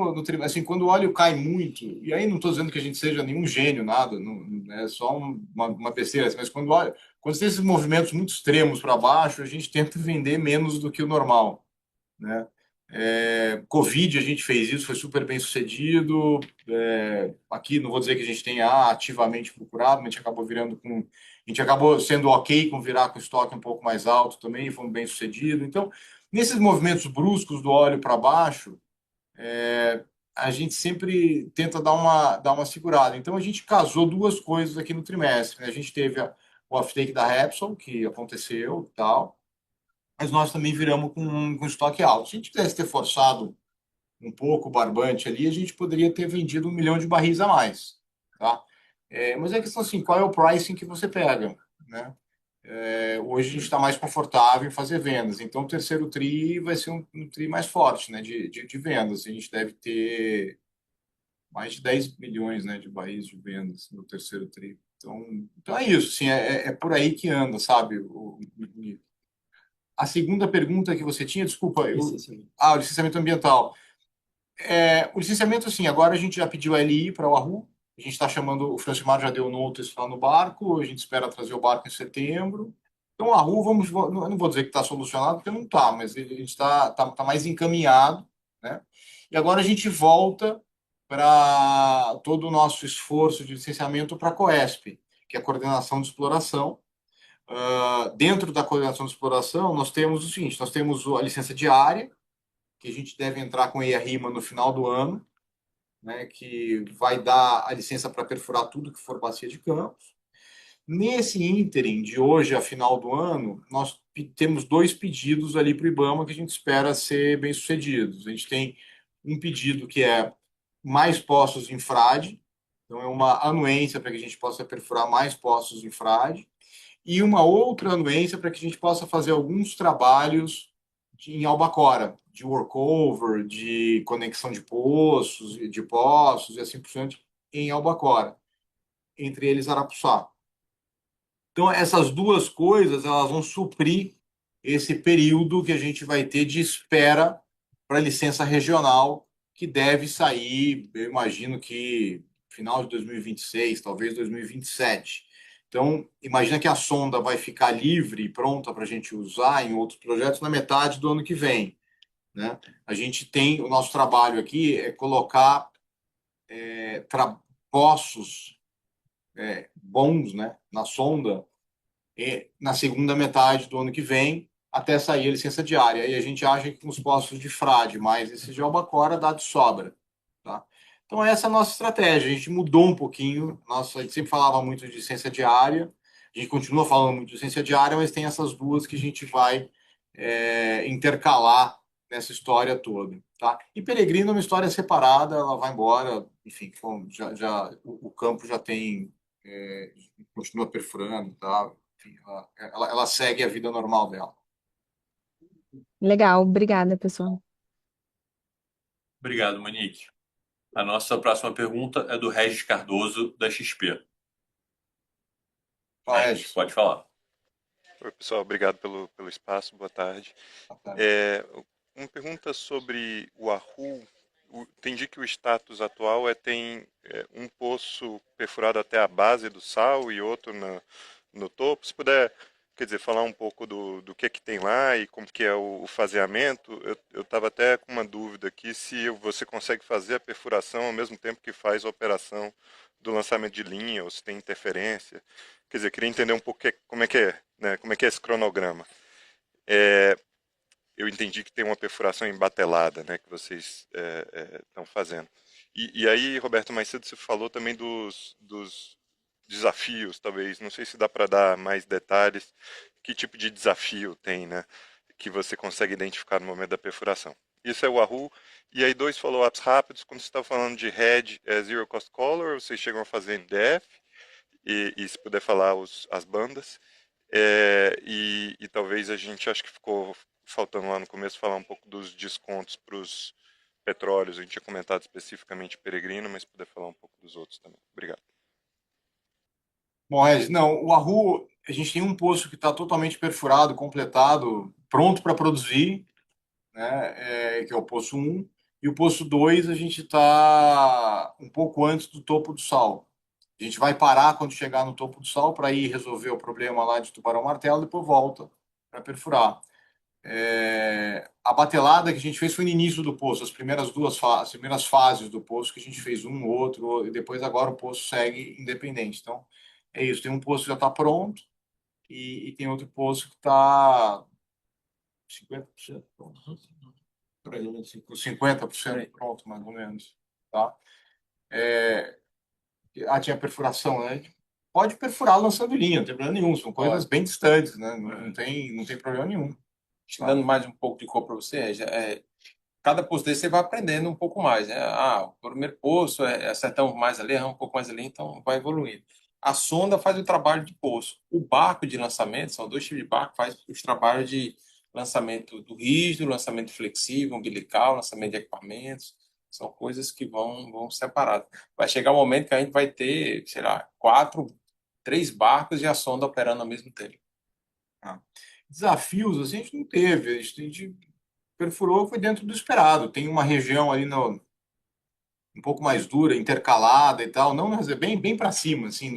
assim, quando o óleo cai muito, e aí não estou dizendo que a gente seja nenhum gênio, nada, não é só uma besteira, mas quando tem esses movimentos muito extremos para baixo, a gente tenta vender menos do que o normal, né? Covid, a gente fez isso, foi super bem sucedido. Aqui não vou dizer que a gente tenha ativamente procurado, mas a gente acabou sendo ok com virar com estoque um pouco mais alto também, fomos bem sucedido. Então, nesses movimentos bruscos do óleo para baixo, a gente sempre tenta dar uma segurada. Então, a gente casou duas coisas aqui no trimestre, né? A gente teve o offtake da Repsol, que aconteceu e tal, mas nós também viramos com estoque alto. Se a gente quisesse ter forçado um pouco o barbante ali, a gente poderia ter vendido 1 milhão de barris a mais, tá? Mas é a questão assim, qual é o pricing que você pega, né? Hoje a gente está mais confortável em fazer vendas, então o terceiro TRI vai ser um TRI mais forte, né, de vendas. A gente deve ter mais de 10 milhões, né, de barris de vendas no terceiro TRI. Então é isso, assim, é por aí que anda, sabe? A segunda pergunta que você tinha, desculpa, o licenciamento ambiental. O licenciamento, assim, agora a gente já pediu a LI para o Arru, a gente está chamando, o Francimar já deu notice lá no barco, a gente espera trazer o barco em setembro. Então, o Arru, eu não vou dizer que está solucionado, porque não está, mas a gente está mais encaminhado, né? E agora a gente volta para todo o nosso esforço de licenciamento para a COESP, que é a Coordenação de Exploração. Dentro da coordenação de exploração, nós temos o seguinte: nós temos a licença diária, que a gente deve entrar com a EIA-RIMA no final do ano, né, que vai dar a licença para perfurar tudo que for bacia de campos. Nesse ínterim, de hoje a final do ano, nós temos 2 pedidos ali para o IBAMA que a gente espera ser bem sucedidos. A gente tem um pedido que é mais poços em frade, então é uma anuência para que a gente possa perfurar mais poços em frade, e uma outra anuência para que a gente possa fazer alguns trabalhos em Albacora, de workover, de conexão de poços e assim por diante, em Albacora, entre eles Arapuçá. Então, essas duas coisas elas vão suprir esse período que a gente vai ter de espera para a licença regional, que deve sair, eu imagino que final de 2026, talvez 2027. Então, imagina que a sonda vai ficar livre e pronta para a gente usar em outros projetos na metade do ano que vem, né? A gente tem, o nosso trabalho aqui é colocar poços bons, né, na sonda na segunda metade do ano que vem, até sair a licença diária. E a gente acha que com os poços de frade, mais esse de Albacora, dá de sobra, tá? Então, essa é a nossa estratégia. A gente mudou um pouquinho. A gente sempre falava muito de licença diária. A gente continua falando muito de licença diária, mas tem essas duas que a gente vai intercalar nessa história toda, tá? E Peregrino é uma história separada, ela vai embora, enfim, o campo já tem, continua perfurando, tá? Enfim, ela segue a vida normal dela. Legal, obrigada, pessoal. Obrigado, Monique. A nossa próxima pergunta é do Regis Cardoso, da XP. Vai, Regis, Regis. pode falar. Oi, pessoal, obrigado pelo espaço, boa tarde. Boa tarde. Uma pergunta sobre o Wahoo. Entendi que o status atual tem um poço perfurado até a base do sal e outro no topo. Se puder, quer dizer, falar um pouco do que tem lá e como que é o faseamento. Eu estava até com uma dúvida aqui se você consegue fazer a perfuração ao mesmo tempo que faz a operação do lançamento de linha ou se tem interferência. Quer dizer, queria entender um pouco como é que é, né? Como é que é esse cronograma. Eu entendi que tem uma perfuração embatelada, né, que vocês estão fazendo. E aí, Roberto, mais cedo você falou também dos desafios, talvez. Não sei se dá para dar mais detalhes. Que tipo de desafio tem, né, que você consegue identificar no momento da perfuração? Isso é o Wahoo. E aí, dois follow-ups rápidos. Quando você está falando de hedge, Zero Cost Collar, vocês chegam a fazer NDF? E se puder falar as bandas. E talvez a gente, acho que ficou faltando lá no começo, falar um pouco dos descontos para os petróleos. A gente tinha comentado especificamente Peregrino, mas se puder falar um pouco dos outros também. Obrigado. Bom, Regis, não, o Wahoo, a gente tem um poço que está totalmente perfurado, completado, pronto para produzir, né, que é o poço 1, e o poço 2 a gente está um pouco antes do topo do sal. A gente vai parar quando chegar no topo do sal para ir resolver o problema lá de tubarão-martelo, depois volta para perfurar. A batelada que a gente fez foi no início do poço, as primeiras as primeiras fases do poço que a gente fez um, outro, e depois agora o poço segue independente. Então, é isso, tem um poço que já está pronto e tem outro poço que está 50% pronto. 50% pronto, mais ou menos. Tá? Tinha perfuração, né? Pode perfurar lançando linha, não tem problema nenhum. São coisas bem distantes, né? Não tem problema nenhum. Dando mais um pouco de cor para você, cada poço desse você vai aprendendo um pouco mais, né? O primeiro poço acertamos mais ali, erramos um pouco mais ali, então vai evoluindo. A sonda faz o trabalho de poço. O barco de lançamento, são dois tipos de barco, faz os trabalhos de lançamento do rígido, lançamento flexível, umbilical, lançamento de equipamentos. São coisas que vão separadas. Vai chegar um momento que a gente vai ter, sei lá, 3 barcos e a sonda operando ao mesmo tempo. Desafios assim, a gente não teve. A gente perfurou, foi dentro do esperado. Tem uma região ali um pouco mais dura, intercalada e tal, não, mas é bem para cima, assim,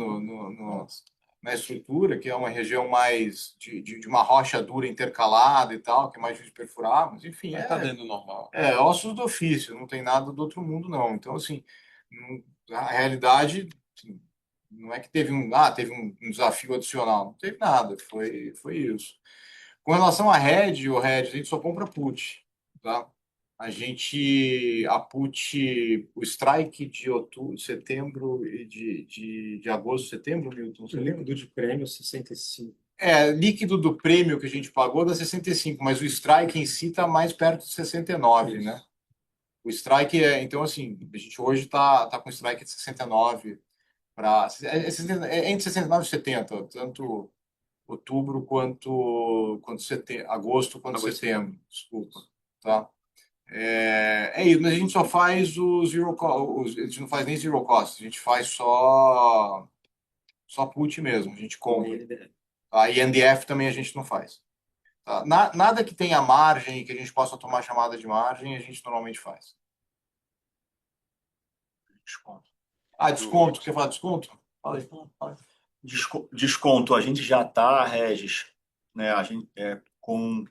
na estrutura, que é uma região mais de uma rocha dura intercalada e tal, que é mais difícil de perfurar, mas enfim, Tá dentro do normal. Ossos do ofício, não tem nada do outro mundo, não. Então, assim, a realidade, assim, não é que teve teve um desafio adicional, não teve nada, foi isso. Com relação a hedge, a gente só compra put, tá? A put, o strike de outubro, setembro e de agosto, setembro, Milton, você lembra? Líquido de prêmio 65. Líquido do prêmio que a gente pagou dá 65, mas o strike em si está mais perto de 69, né? O strike então assim, a gente hoje tá com strike de 69 para entre 69 e 70, tanto outubro quanto setembro, agosto quanto setembro, desculpa, tá? Isso, mas a gente só faz o zero cost, a gente não faz nem zero cost, a gente faz só put mesmo, a gente compra. E NDF também a gente não faz. Tá? Nada que tenha margem, que a gente possa tomar chamada de margem, a gente normalmente faz. Desconto. Desconto. Quer falar desconto? Fala aí. Desconto, a gente já está, Regis, né, a gente, com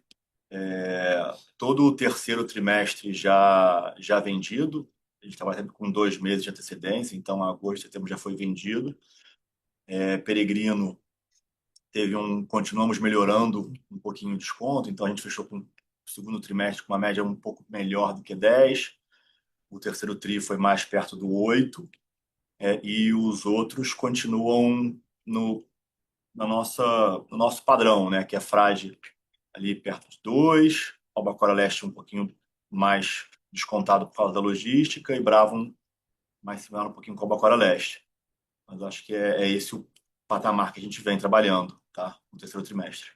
todo o terceiro trimestre já vendido. A gente estava com 2 meses de antecedência, então agosto, setembro já foi vendido. Peregrino continuamos melhorando um pouquinho o desconto, então a gente fechou com o segundo trimestre com uma média um pouco melhor do que 10. O terceiro tri foi mais perto do 8. E os outros continuam no nosso padrão, né, que é frade ali perto de 2, Albacora Leste um pouquinho mais descontado por causa da logística e Bravo mais similar um pouquinho com Albacora Leste. Mas eu acho que é esse o patamar que a gente vem trabalhando, tá? No terceiro trimestre.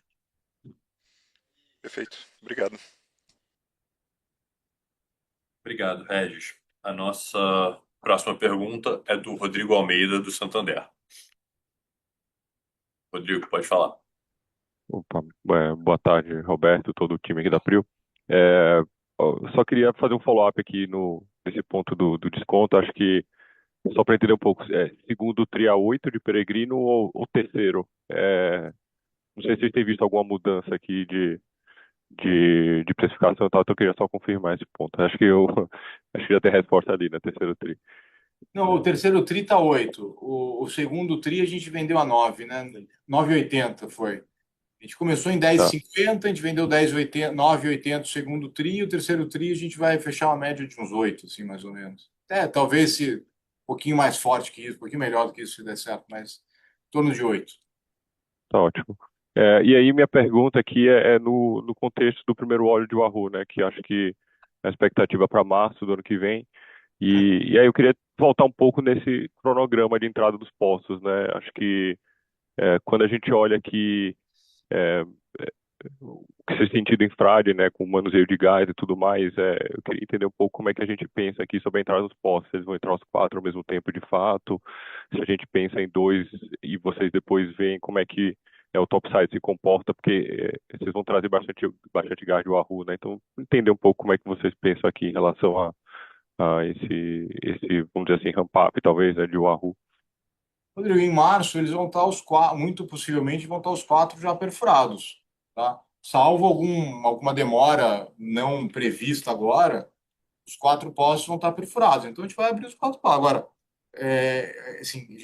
Perfeito. Obrigado. Obrigado, Regis. A nossa próxima pergunta é do Rodrigo Almeida, do Santander. Rodrigo, pode falar. Opa, boa tarde, Roberto, todo o time aqui da Prio. Eu só queria fazer um follow-up aqui nesse ponto do desconto. Acho que, só para entender um pouco, segundo TRI a 8 de Peregrino ou terceiro? Não sei se vocês têm visto alguma mudança aqui de precificação e tal, então eu queria só confirmar esse ponto. Acho que acho que já tem resposta ali, né? Terceiro TRI. Não, o terceiro TRI está 8. O segundo TRI a gente vendeu a 9, né? 9,80 foi. A gente começou em Tá. 10,50, a gente vendeu 10,80, 9,80 o segundo TRI, o terceiro TRI a gente vai fechar uma média de uns 8, assim, mais ou menos. Talvez se um pouquinho mais forte que isso, um pouquinho melhor do que isso se der certo, mas em torno de 8. Tá ótimo. E aí minha pergunta aqui é no contexto do primeiro óleo de Wahoo, né? Que acho que a expectativa para março do ano que vem. E aí eu queria voltar um pouco nesse cronograma de entrada dos poços, né? Acho que quando a gente olha aqui o que fez sentido em Frade, né, com o manuseio de gás e tudo mais, eu queria entender um pouco como é que a gente pensa aqui sobre a entrada dos poços. Se eles vão entrar os 4 ao mesmo tempo de fato, se a gente pensa em 2 e vocês depois veem como é que o topside se comporta, porque vocês vão trazer bastante gás de Wahoo, né? Então, entender um pouco como é que vocês pensam aqui em relação a esse, vamos dizer assim, ramp-up, talvez, né, de Wahoo. Rodrigo, em março eles vão estar os 4, muito possivelmente vão estar os 4 já perfurados, tá? Salvo alguma demora não prevista agora, os 4 poços vão estar perfurados. Então a gente vai abrir os 4 poços. Agora, assim, a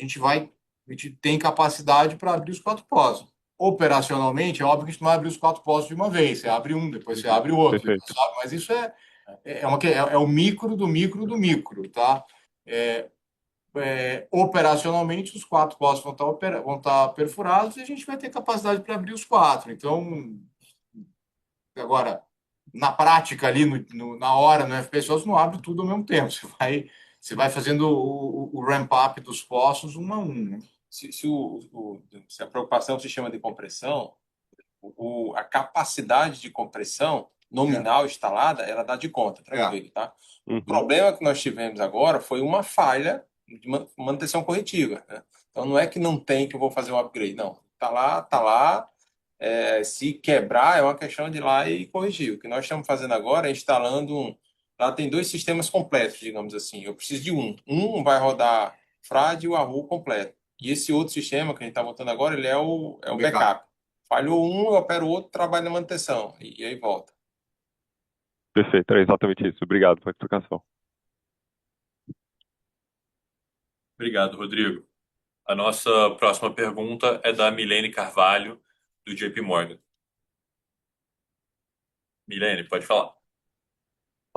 gente tem capacidade para abrir os 4 poços. Operacionalmente, é óbvio que a gente não vai abrir os 4 poços de uma vez. Você abre um, depois você abre o outro, Perfeito. sabe? Mas isso é o micro do micro do micro, tá? Operacionalmente, os 4 poços vão estar perfurados e a gente vai ter capacidade para abrir os 4. Então, agora, na prática, ali, na hora, no FPS, você não abre tudo ao mesmo tempo. Você vai fazendo o ramp-up dos poços um a um, né? Se a preocupação é o sistema de compressão, a capacidade de compressão nominal instalada, ela dá de conta, tranquilo, tá? O problema que nós tivemos agora foi uma falha de manutenção corretiva, né? Então não é que não tem que eu vou fazer um upgrade, não. Tá lá. Se quebrar, é uma questão de ir lá e corrigir. O que nós estamos fazendo agora é instalando lá tem 2 sistemas completos, digamos assim. Eu preciso de um. Um vai rodar Frade e o Wahoo completo. E esse outro sistema que a gente está montando agora, ele é o backup. Falhou um, eu opero o outro, trabalho na manutenção. E aí volta. Perfeito, é exatamente isso. Obrigado pela explicação. Obrigado, Rodrigo. A nossa próxima pergunta é da Milene Carvalho, do JP Morgan. Milene, pode falar.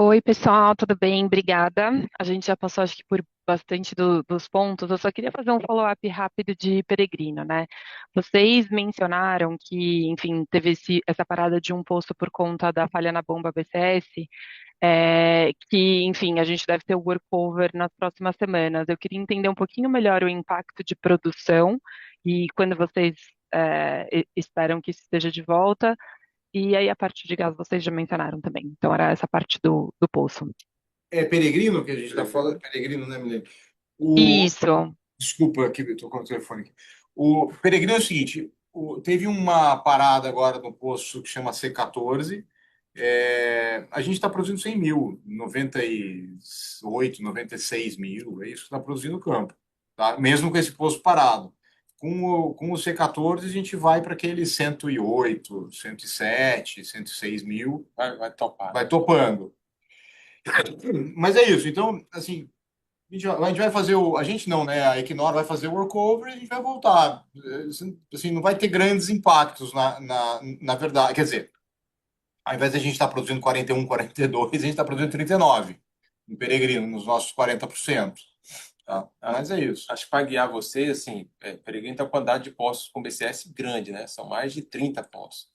Oi, pessoal, tudo bem? Obrigada. A gente já passou, acho que, por bastante dos pontos. Eu só queria fazer um follow-up rápido de Peregrino, né? Vocês mencionaram que, enfim, teve essa parada de um posto por conta da falha na bomba BCS, que, enfim, a gente deve ter o workover nas próximas semanas. Eu queria entender um pouquinho melhor o impacto de produção e quando vocês esperam que isso esteja de volta. E aí a parte de gás vocês já mencionaram também. Então era essa parte do poço. É Peregrino que a gente está falando? Peregrino, né, Milene? Isso. Desculpa, aqui, estou com o telefone aqui. O Peregrino é o seguinte, teve uma parada agora no poço que chama C14. A gente está produzindo 100 mil, 98, 96 mil, é isso que está produzindo o campo, tá? Mesmo com esse poço parado. Com o C14 a gente vai para aquele 108, 107, 106 mil. Vai topar. Vai topando. Mas é isso. Então, assim, a gente vai fazer a gente não, né? A Equinor vai fazer o workover e a gente vai voltar. Assim, não vai ter grandes impactos na verdade. Quer dizer, ao invés de a gente estar produzindo 41, 42, a gente está produzindo 39 no Peregrino, nos nossos 40%. Tá? Mas é isso. Acho que para guiar vocês, assim, Peregrino tem uma quantidade de postos com BCS grande, né? São mais de 30 postos.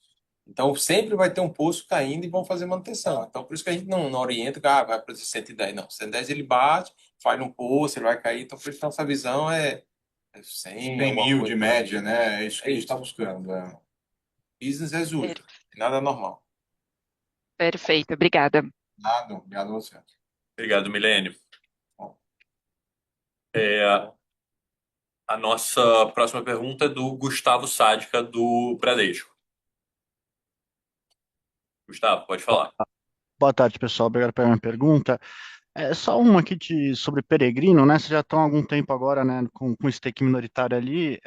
Então, sempre vai ter um poço caindo e vão fazer manutenção. Então, por isso que a gente não orienta que vai para 110. Não, 110 ele bate, faz um poço, ele vai cair. Então, por isso que nossa visão é 100, 100 alguma mil coisa de por aí. média, né? É isso que a gente está isso. buscando. Business as usual. Per- Nada normal. Perfeito, obrigada. Nada, obrigado a você. Obrigado, Milênio. É, a nossa próxima pergunta é do Gustavo Sádica, do Bradesco. Gustavo, pode falar. Boa tarde, pessoal. Obrigado pela minha pergunta. É só uma aqui sobre Peregrino, né? Vocês já estão há algum tempo agora, né, com stake minoritário ali.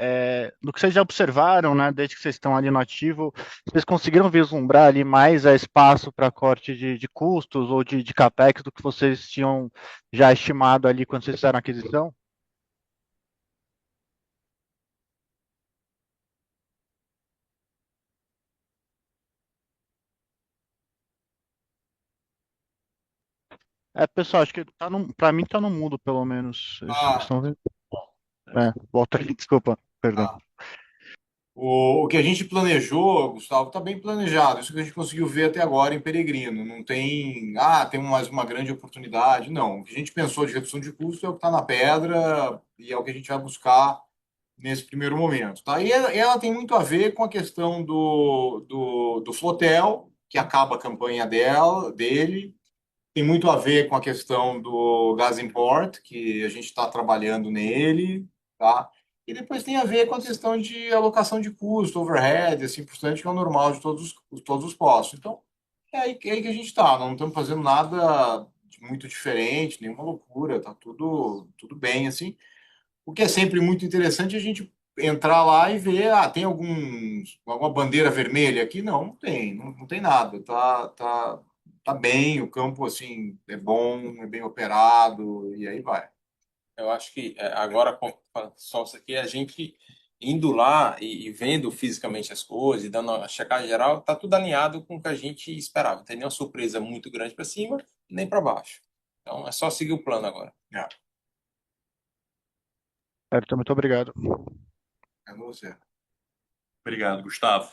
Do que vocês já observaram, né, desde que vocês estão ali no ativo, vocês conseguiram vislumbrar ali mais espaço para corte de custos ou de capex do que vocês tinham já estimado ali quando vocês fizeram a aquisição? Pessoal, acho que tá para mim tá no mudo, pelo menos. Vocês estão vendo? Volta aqui, desculpa, perdão. O que a gente planejou, Gustavo, está bem planejado. Isso que a gente conseguiu ver até agora em Peregrino. Não tem, tem mais uma grande oportunidade. Não. O que a gente pensou de redução de custo é o que está na pedra e é o que a gente vai buscar nesse primeiro momento. Tá? E ela tem muito a ver com a questão do Flotel, que acaba a campanha dele. Tem muito a ver com a questão do Gas Import, que a gente está trabalhando nele, tá? E depois tem a ver com a questão de alocação de custo, overhead, assim por diante, que é o normal de todos os postos. Então, é aí que a gente está. Não estamos fazendo nada de muito diferente, nenhuma loucura, tá tudo bem, assim. O que é sempre muito interessante é a gente entrar lá e ver, tem alguma bandeira vermelha aqui? Não, não tem, não tem nada. Tá bem, o campo assim é bom, é bem operado e aí vai. Eu acho que agora, só isso aqui, a gente indo lá e vendo fisicamente as coisas, e dando a checagem geral, tá tudo alinhado com o que a gente esperava. Não tem nenhuma surpresa muito grande para cima, nem para baixo. Então, é só seguir o plano agora. Certo, muito obrigado. É você. Obrigado, Gustavo.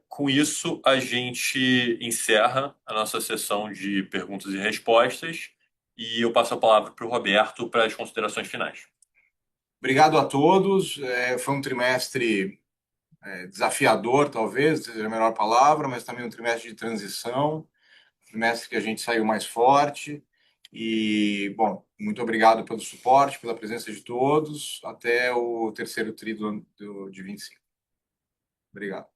Com isso, a gente encerra a nossa sessão de perguntas e respostas e eu passo a palavra para o Roberto para as considerações finais. Obrigado a todos. Foi um trimestre desafiador, talvez, seja a melhor palavra, mas também um trimestre de transição, um trimestre que a gente saiu mais forte. E, bom, muito obrigado pelo suporte, pela presença de todos. Até o terceiro tri de 25. Obrigado.